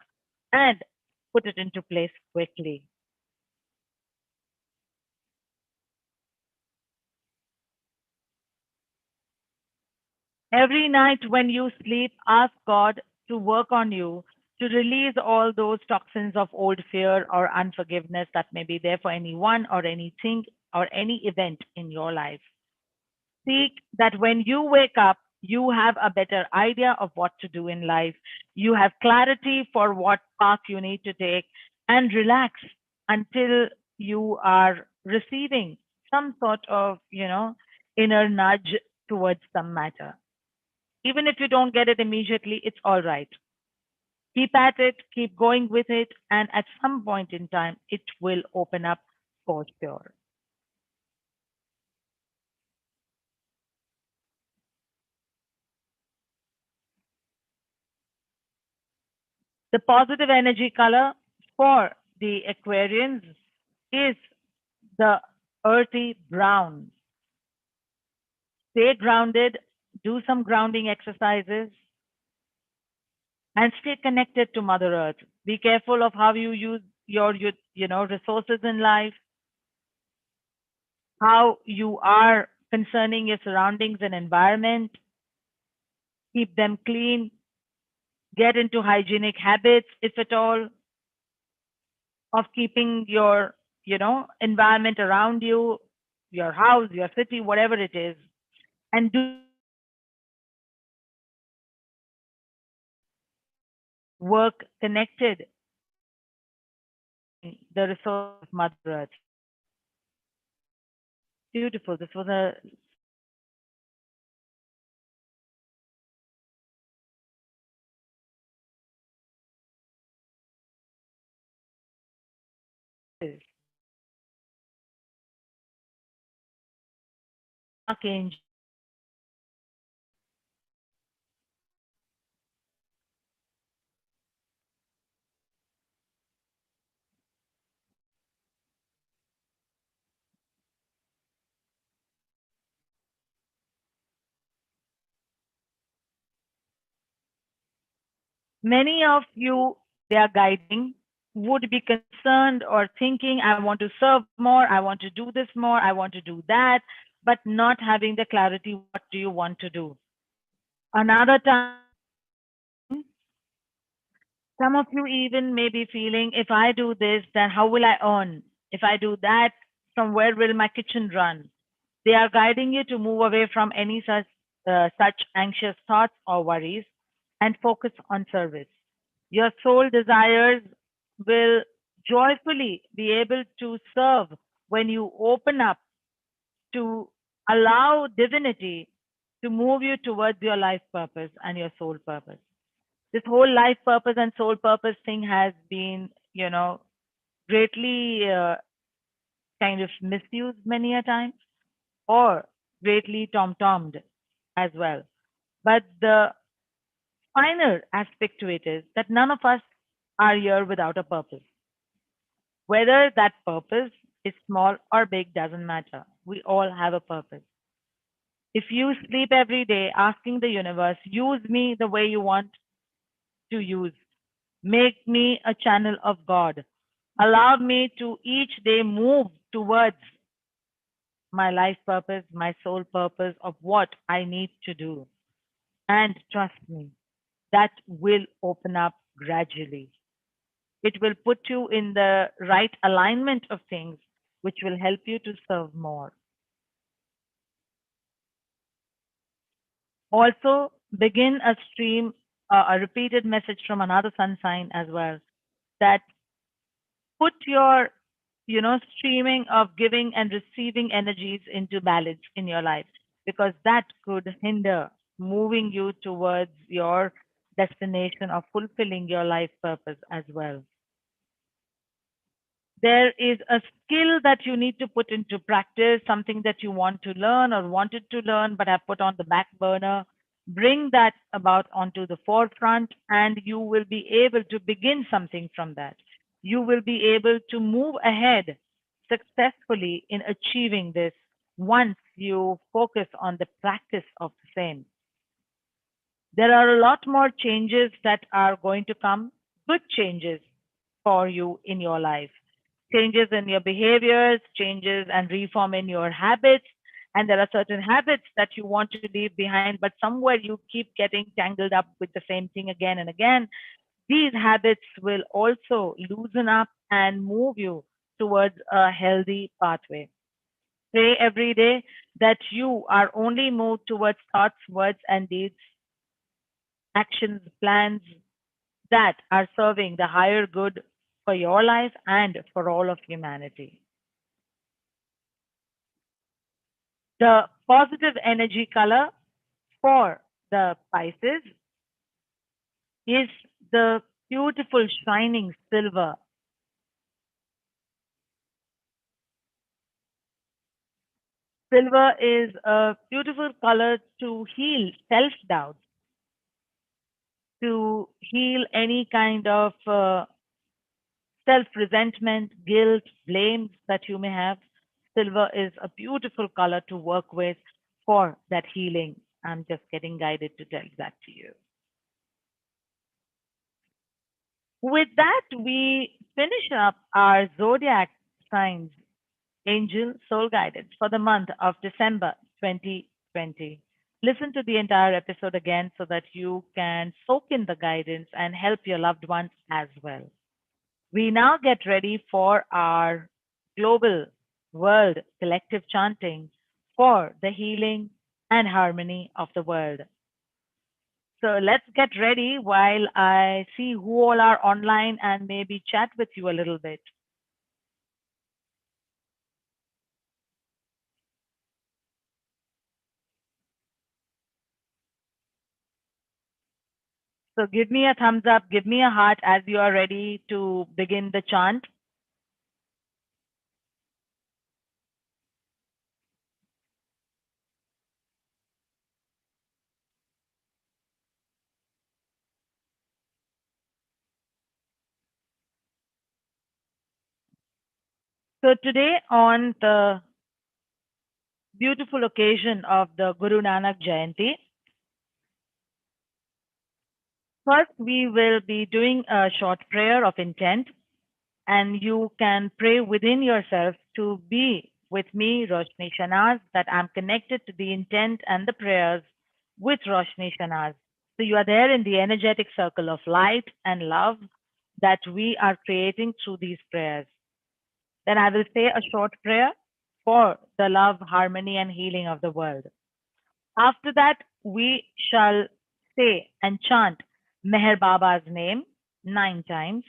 and put it into place quickly. Every night when you sleep, ask God to work on you, to release all those toxins of old fear or unforgiveness that may be there for anyone or anything or any event in your life. Seek that when you wake up, you have a better idea of what to do in life. You have clarity for what path you need to take, and relax until you are receiving some sort of, inner nudge towards some matter. Even if you don't get it immediately, it's all right. Keep at it, keep going with it, and at some point in time, it will open up for sure. The positive energy color for the Aquarians is the earthy brown. Stay grounded, do some grounding exercises, and stay connected to Mother Earth. Be careful of how you use your resources in life, how you are concerning your surroundings and environment. Keep them clean, get into hygienic habits, if at all, of keeping your, environment around you, your house, your city, whatever it is, and do work connected to the resource of Mother Earth. Beautiful. This was a archangel. Many of you, they are guiding, would be concerned or thinking, I want to serve more, I want to do this more, I want to do that, but not having the clarity, what do you want to do? Another time, some of you even may be feeling, if I do this, then how will I earn? If I do that, from where will my kitchen run? They are guiding you to move away from any such anxious thoughts or worries and focus on service. Your soul desires will joyfully be able to serve when you open up to allow divinity to move you towards your life purpose and your soul purpose. This whole life purpose and soul purpose thing has been, greatly kind of misused many a time or greatly tom-tommed as well. But the finer aspect to it is that none of us are here without a purpose. Whether that purpose is small or big doesn't matter. We all have a purpose. If you sleep every day asking the universe, use me the way you want to use, make me a channel of God, allow me to each day move towards my life purpose, my soul purpose of what I need to do. And trust me, that will open up gradually. It will put you in the right alignment of things, which will help you to serve more. Also, begin a stream, a repeated message from another sun sign as well, that put your, streaming of giving and receiving energies into balance in your life, because that could hinder moving you towards your destination of fulfilling your life purpose as well. There is a skill that you need to put into practice, something that you want to learn or wanted to learn but have put on the back burner. Bring that about onto the forefront, and you will be able to begin something from that. You will be able to move ahead successfully in achieving this once you focus on the practice of the same. There are a lot more changes that are going to come, good changes for you in your life. Changes in your behaviors, changes and reform in your habits. And there are certain habits that you want to leave behind, but somewhere you keep getting tangled up with the same thing again and again. These habits will also loosen up and move you towards a healthy pathway. Pray every day that you are only moved towards thoughts, words, and deeds, actions, plans that are serving the higher good for your life and for all of humanity. The positive energy color for the Pisces is the beautiful shining silver. Silver is a beautiful color to heal self doubt. to heal any kind of self resentment, guilt, blame that you may have. Silver is a beautiful color to work with for that healing. I'm just getting guided to tell that to you. With that, we finish up our zodiac signs, angel soul guidance for the month of December 2020. Listen to the entire episode again so that you can soak in the guidance and help your loved ones as well. We now get ready for our global world collective chanting for the healing and harmony of the world. So let's get ready while I see who all are online and maybe chat with you a little bit. So give me a thumbs up, give me a heart as you are ready to begin the chant. So today on the beautiful occasion of the Guru Nanak Jayanti, first we will be doing a short prayer of intent, and you can pray within yourself to be with me, Roshani Shenazz, that I'm connected to the intent and the prayers with Roshani Shenazz. So you are there in the energetic circle of light and love that we are creating through these prayers. Then I will say a short prayer for the love, harmony, and healing of the world. After that, we shall say and chant Meher Baba's name 9 times,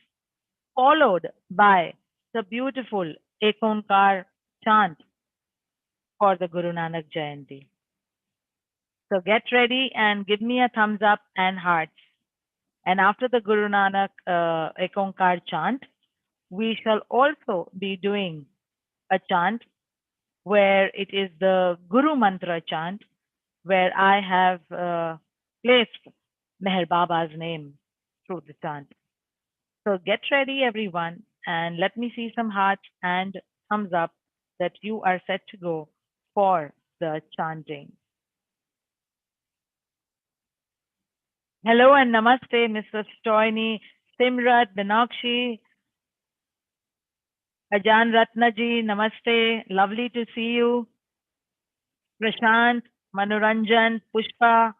followed by the beautiful Ekonkar chant for the Guru Nanak Jayanti. So get ready and give me a thumbs up and hearts. And after the Guru Nanak Ekonkar chant, we shall also be doing a chant where it is the Guru Mantra chant, where I have placed Meher Baba's name through the chant. So get ready, everyone, and let me see some hearts and thumbs up that you are set to go for the chanting. Hello and namaste, Mr. Stoyni, Simrat, Binakshi, Ajan Ratnaji, namaste. Lovely to see you. Prashant, Manoranjan, Pushpa,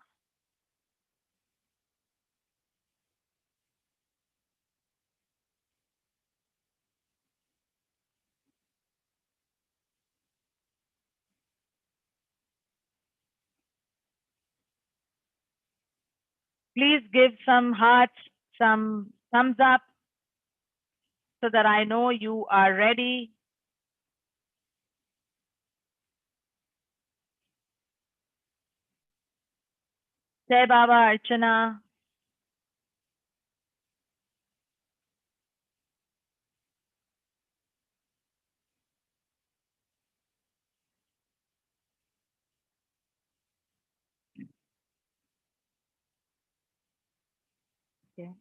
please give some hearts, some thumbs up so that I know you are ready. Jai Baba Archana. Okay.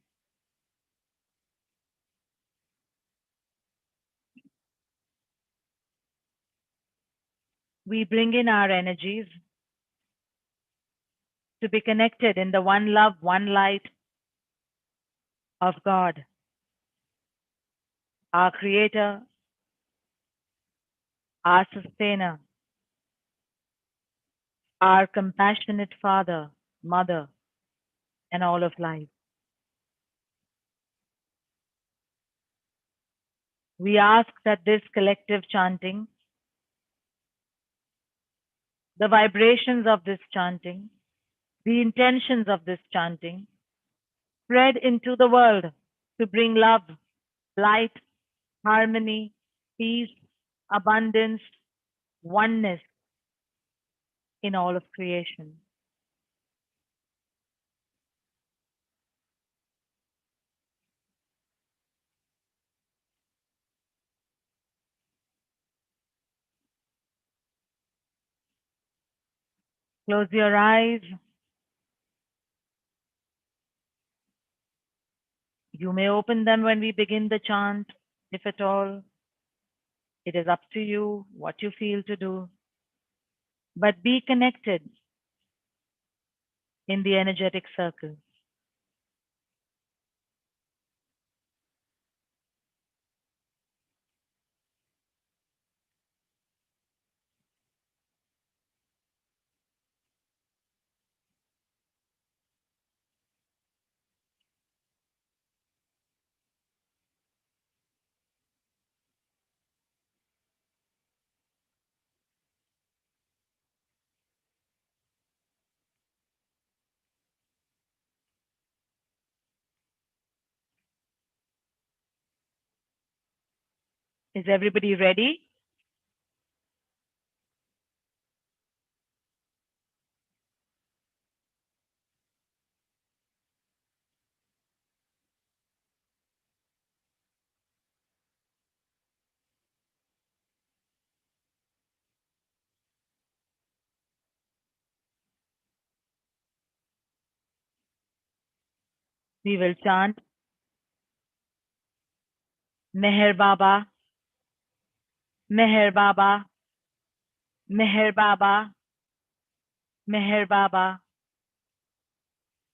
We bring in our energies to be connected in the one love, one light of God, our Creator, our Sustainer, our compassionate Father, Mother, and all of life. We ask that this collective chanting, the vibrations of this chanting, the intentions of this chanting spread into the world to bring love, light, harmony, peace, abundance, oneness in all of creation. Close your eyes You may open them when we begin the chant, if at all. It is up to you what you feel to do. But be connected in the energetic circle. Is everybody ready? We will chant Meher Baba, Meher Baba, Meher Baba, Meher Baba,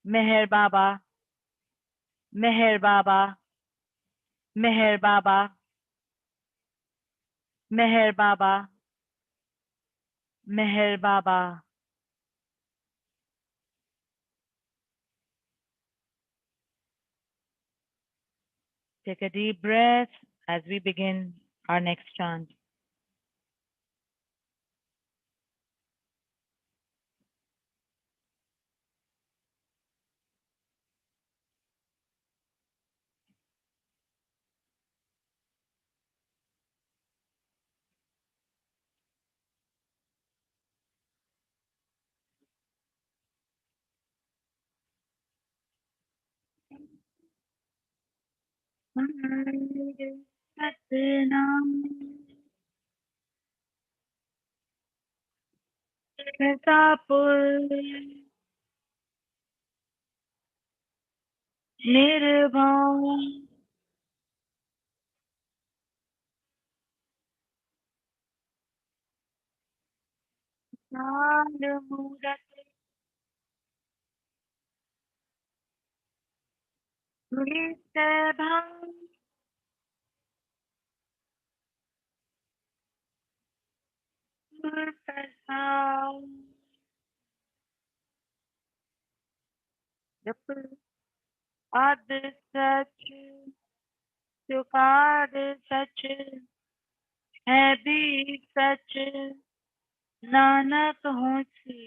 Meher Baba, Meher Baba, Meher Baba, Meher Baba, Meher Baba. Take a deep breath as we begin our next chant. Satnam Pratapur Nirbhav Sandhurat Nistabham Prasam Jap Ad Sach Sukad Sach है भी सच नानक होसी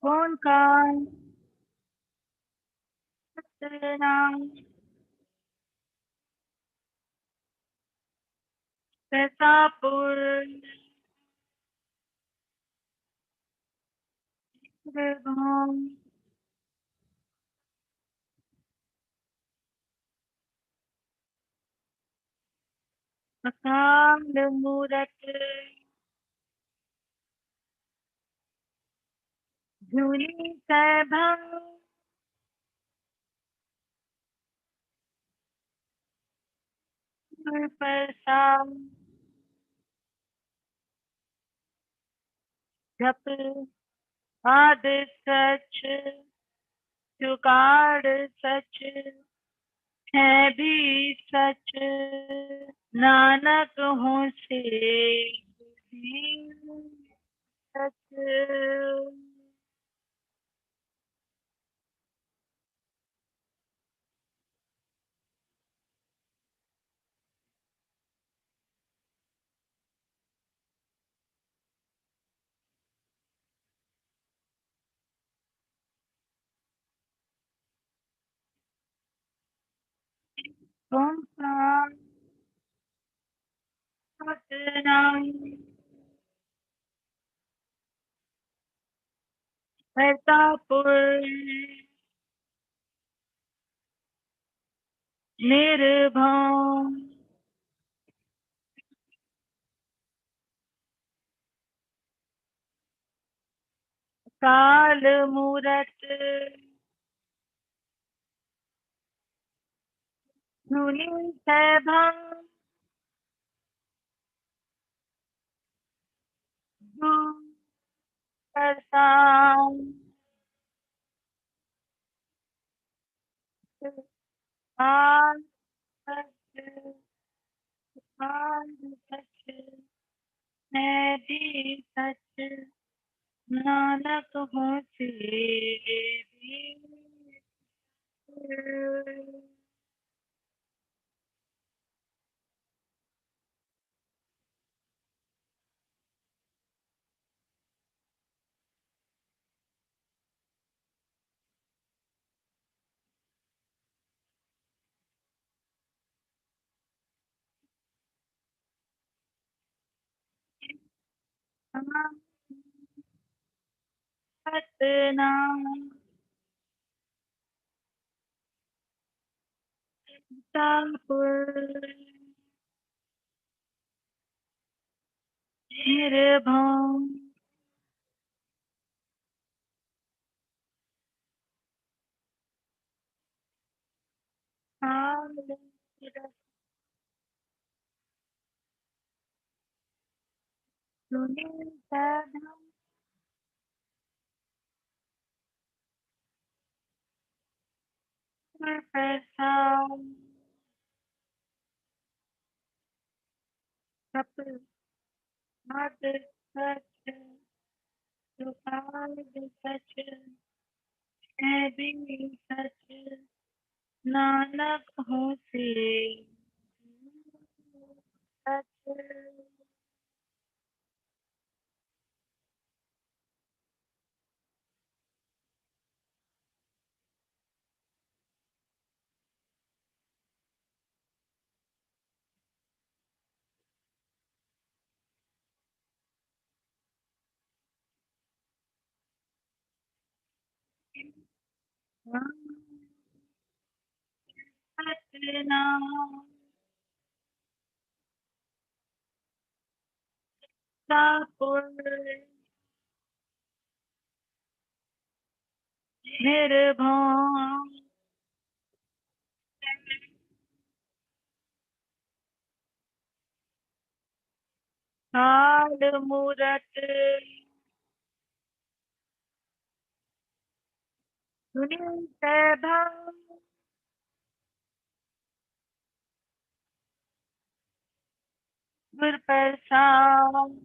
कौन का नाम प्रतापुर विभम अकाल मूरत धूलि सैभम प्रसाद जप आद सच जुगाड़ सच है भी सच नानक हों से भी सच ओम सतनाम प्रतापुर निर्भम काल मूरत धुनि सैभं प्रसाम आज सच आज सच मैं भी सच नानक हूँ से भी सतनाम तापुर निर्भम काल सुनि सैभं प्रसाम सप मद सच सुखाद सच है भी सच नानक हूँ से सच सतनाम तापुर निर्भम काल मूरत सुनि सैभं गुर प्रसाद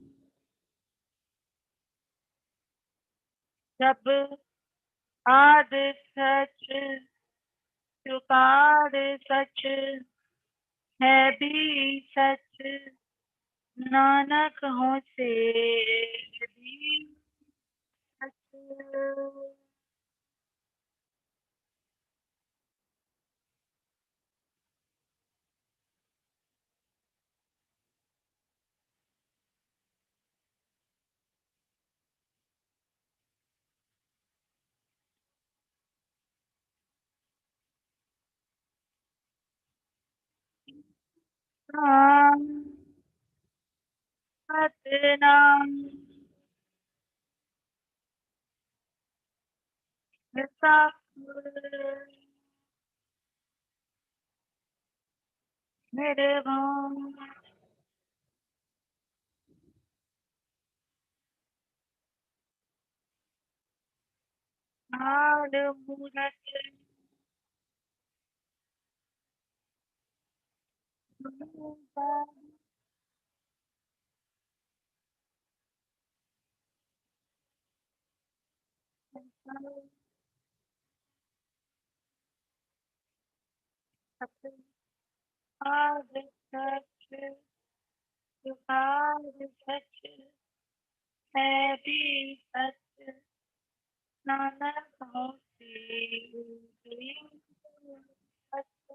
सब आद सच चुकाद सच है भी सच नानक हो से भी सच नाम सतनाम प्रतापुर निर्भम काल मूरत आद सच चुकाद सच है भी सच नानक हो से भी सच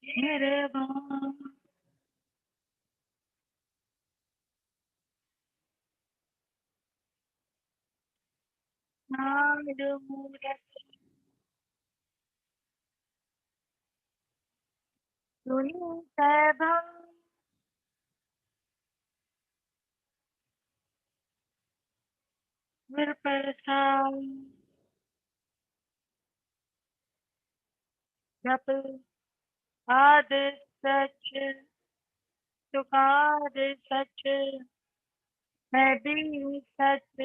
मेहरबान नाद मूरत सुनी सैभं विप्रसाद जप आदि सच सुखाद सच मैं भी सच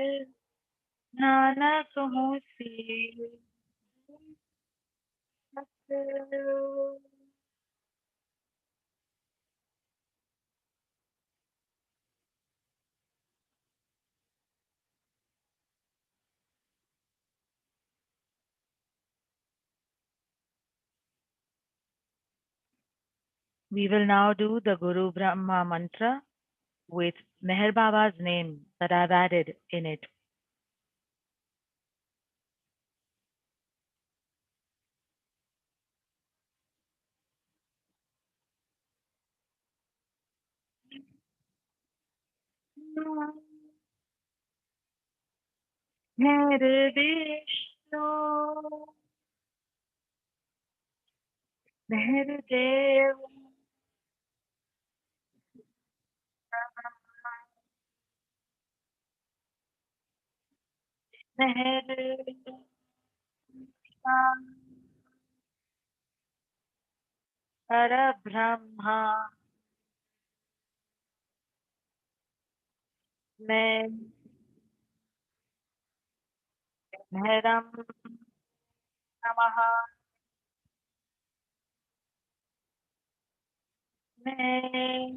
नानक हूँ सी सच। We will now do the Guru Brahma mantra with Meher Baba's name that I've added in it. Mere Vishnu, Mere Dev, Mere Parabrahma, मैं Meheram Namaha, मैं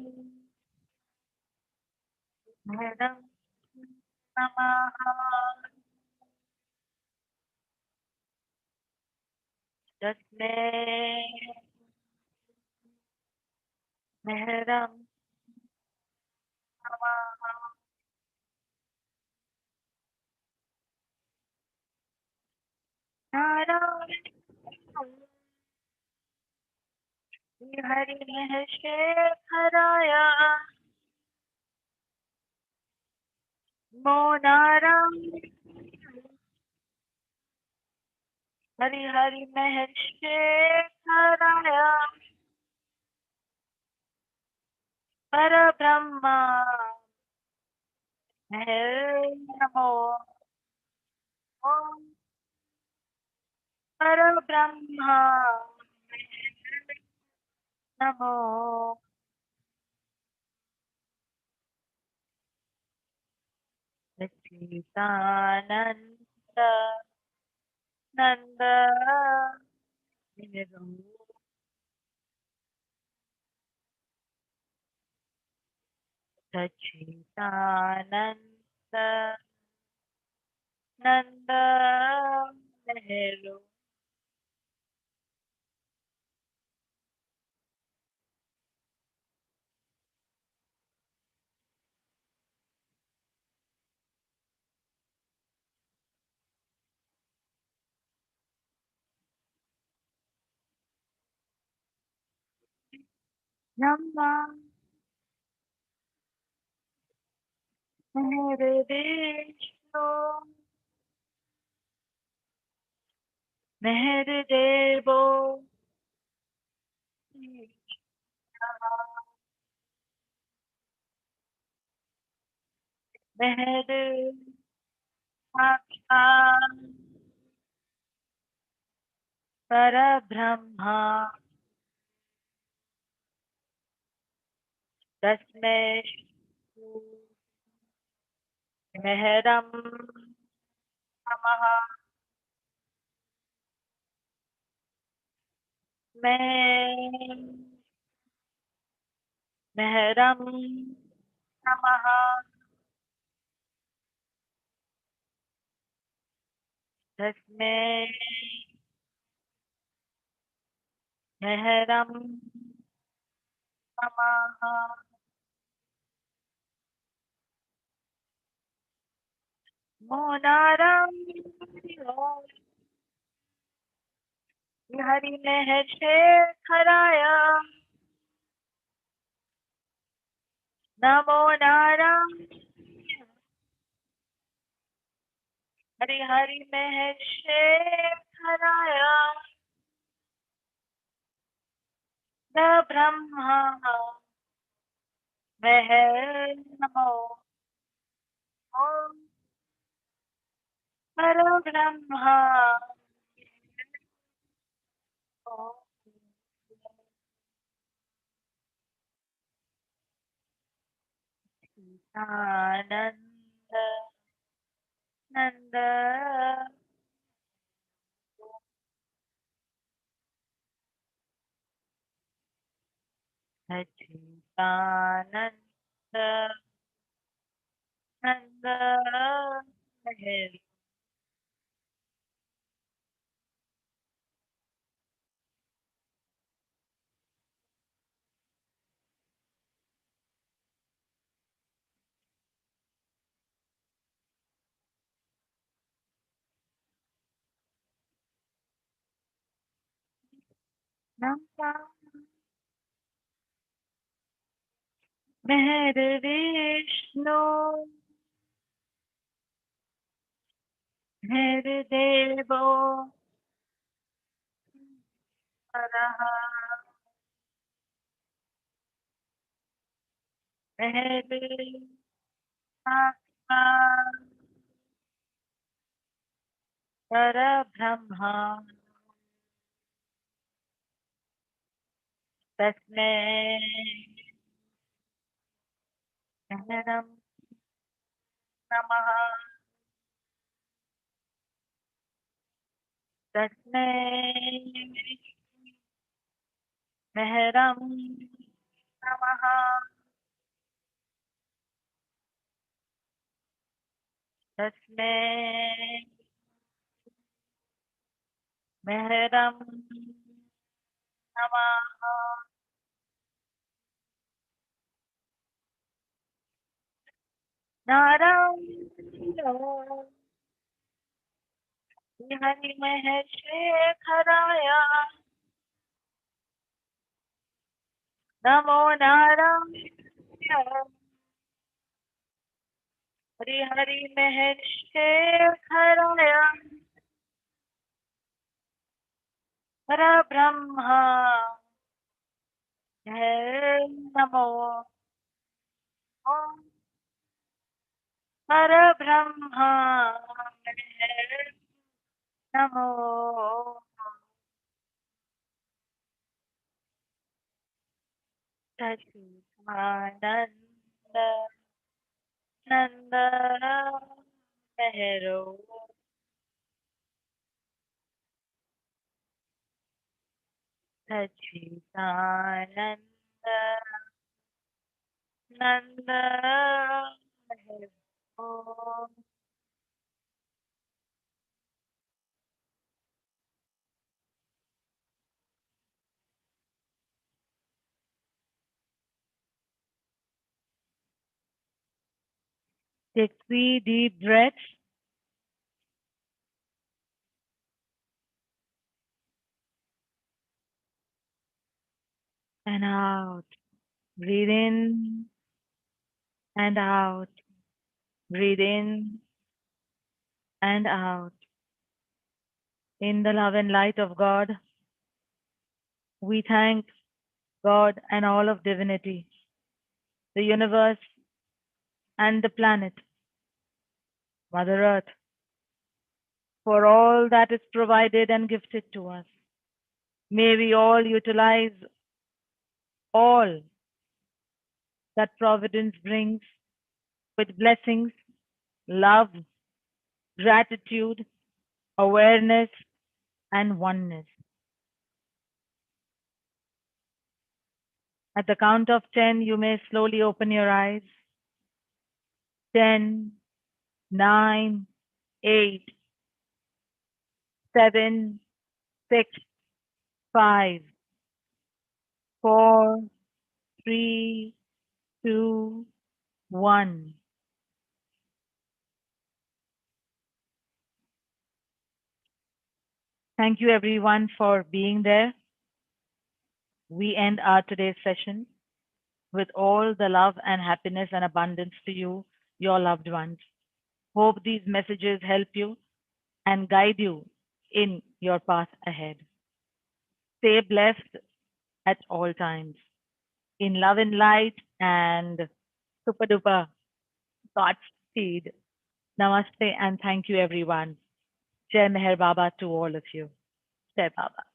Meheram Namaha, तस्मै Meheram Namaha, नारायण हरि महेश्वराय मो नारायण हरि हरि महेश्वराय परब्रह्मा नमो परब्रह्मा नमो सच्चिदानन्द नन्द सच्चिदानन्द नन्द नेहरू ब्रह्मा मेरे विष्णु मेहर देवो मेहर साक्षात् परब्रह्मा तस्मै मेहरम नमः मैं मेहरम नमः तस्मै मेहरम नमः मोनारम हरि में शेखराया नमो नारायण हरि हरि में शेखराया न ब्रह्मा मह नमो ओम परब्रह्मा आनंद नंद सच्चिदानंद नंद महल नंदा मेहर विष्णु मेहर देवो हरः मेहर साक्षात् परब्रह्मा तस्मै महरं नमः तस्मै महरं नमः तस्मै महरं नमः नारायण हरि महेश्वराय नमो नारायण हरि हरि महेश्वराय परब्रह्मा नमो ओम परब्रह्मा नमो सच्चिदानंद नंद महरो सच्चिदानंद नंद महरो Take 3 deep breaths and out. Breathe in and out. Breathe in and out. In the love and light of God, we thank God and all of divinity, the universe and the planet, Mother Earth, for all that is provided and gifted to us. May we all utilize all that providence brings with blessings, love, gratitude, awareness, and oneness. At the count of 10, you may slowly open your eyes. 10, 9, 8, 7, 6, 5, 4, 3, 2, 1. Thank you everyone for being there. We end our today's session with all the love and happiness and abundance to you, your loved ones. Hope these messages help you and guide you in your path ahead. Stay blessed at all times in love and light and super duper Godspeed. Namaste and thank you everyone. Jai Meher Baba to all of you. Jai Baba.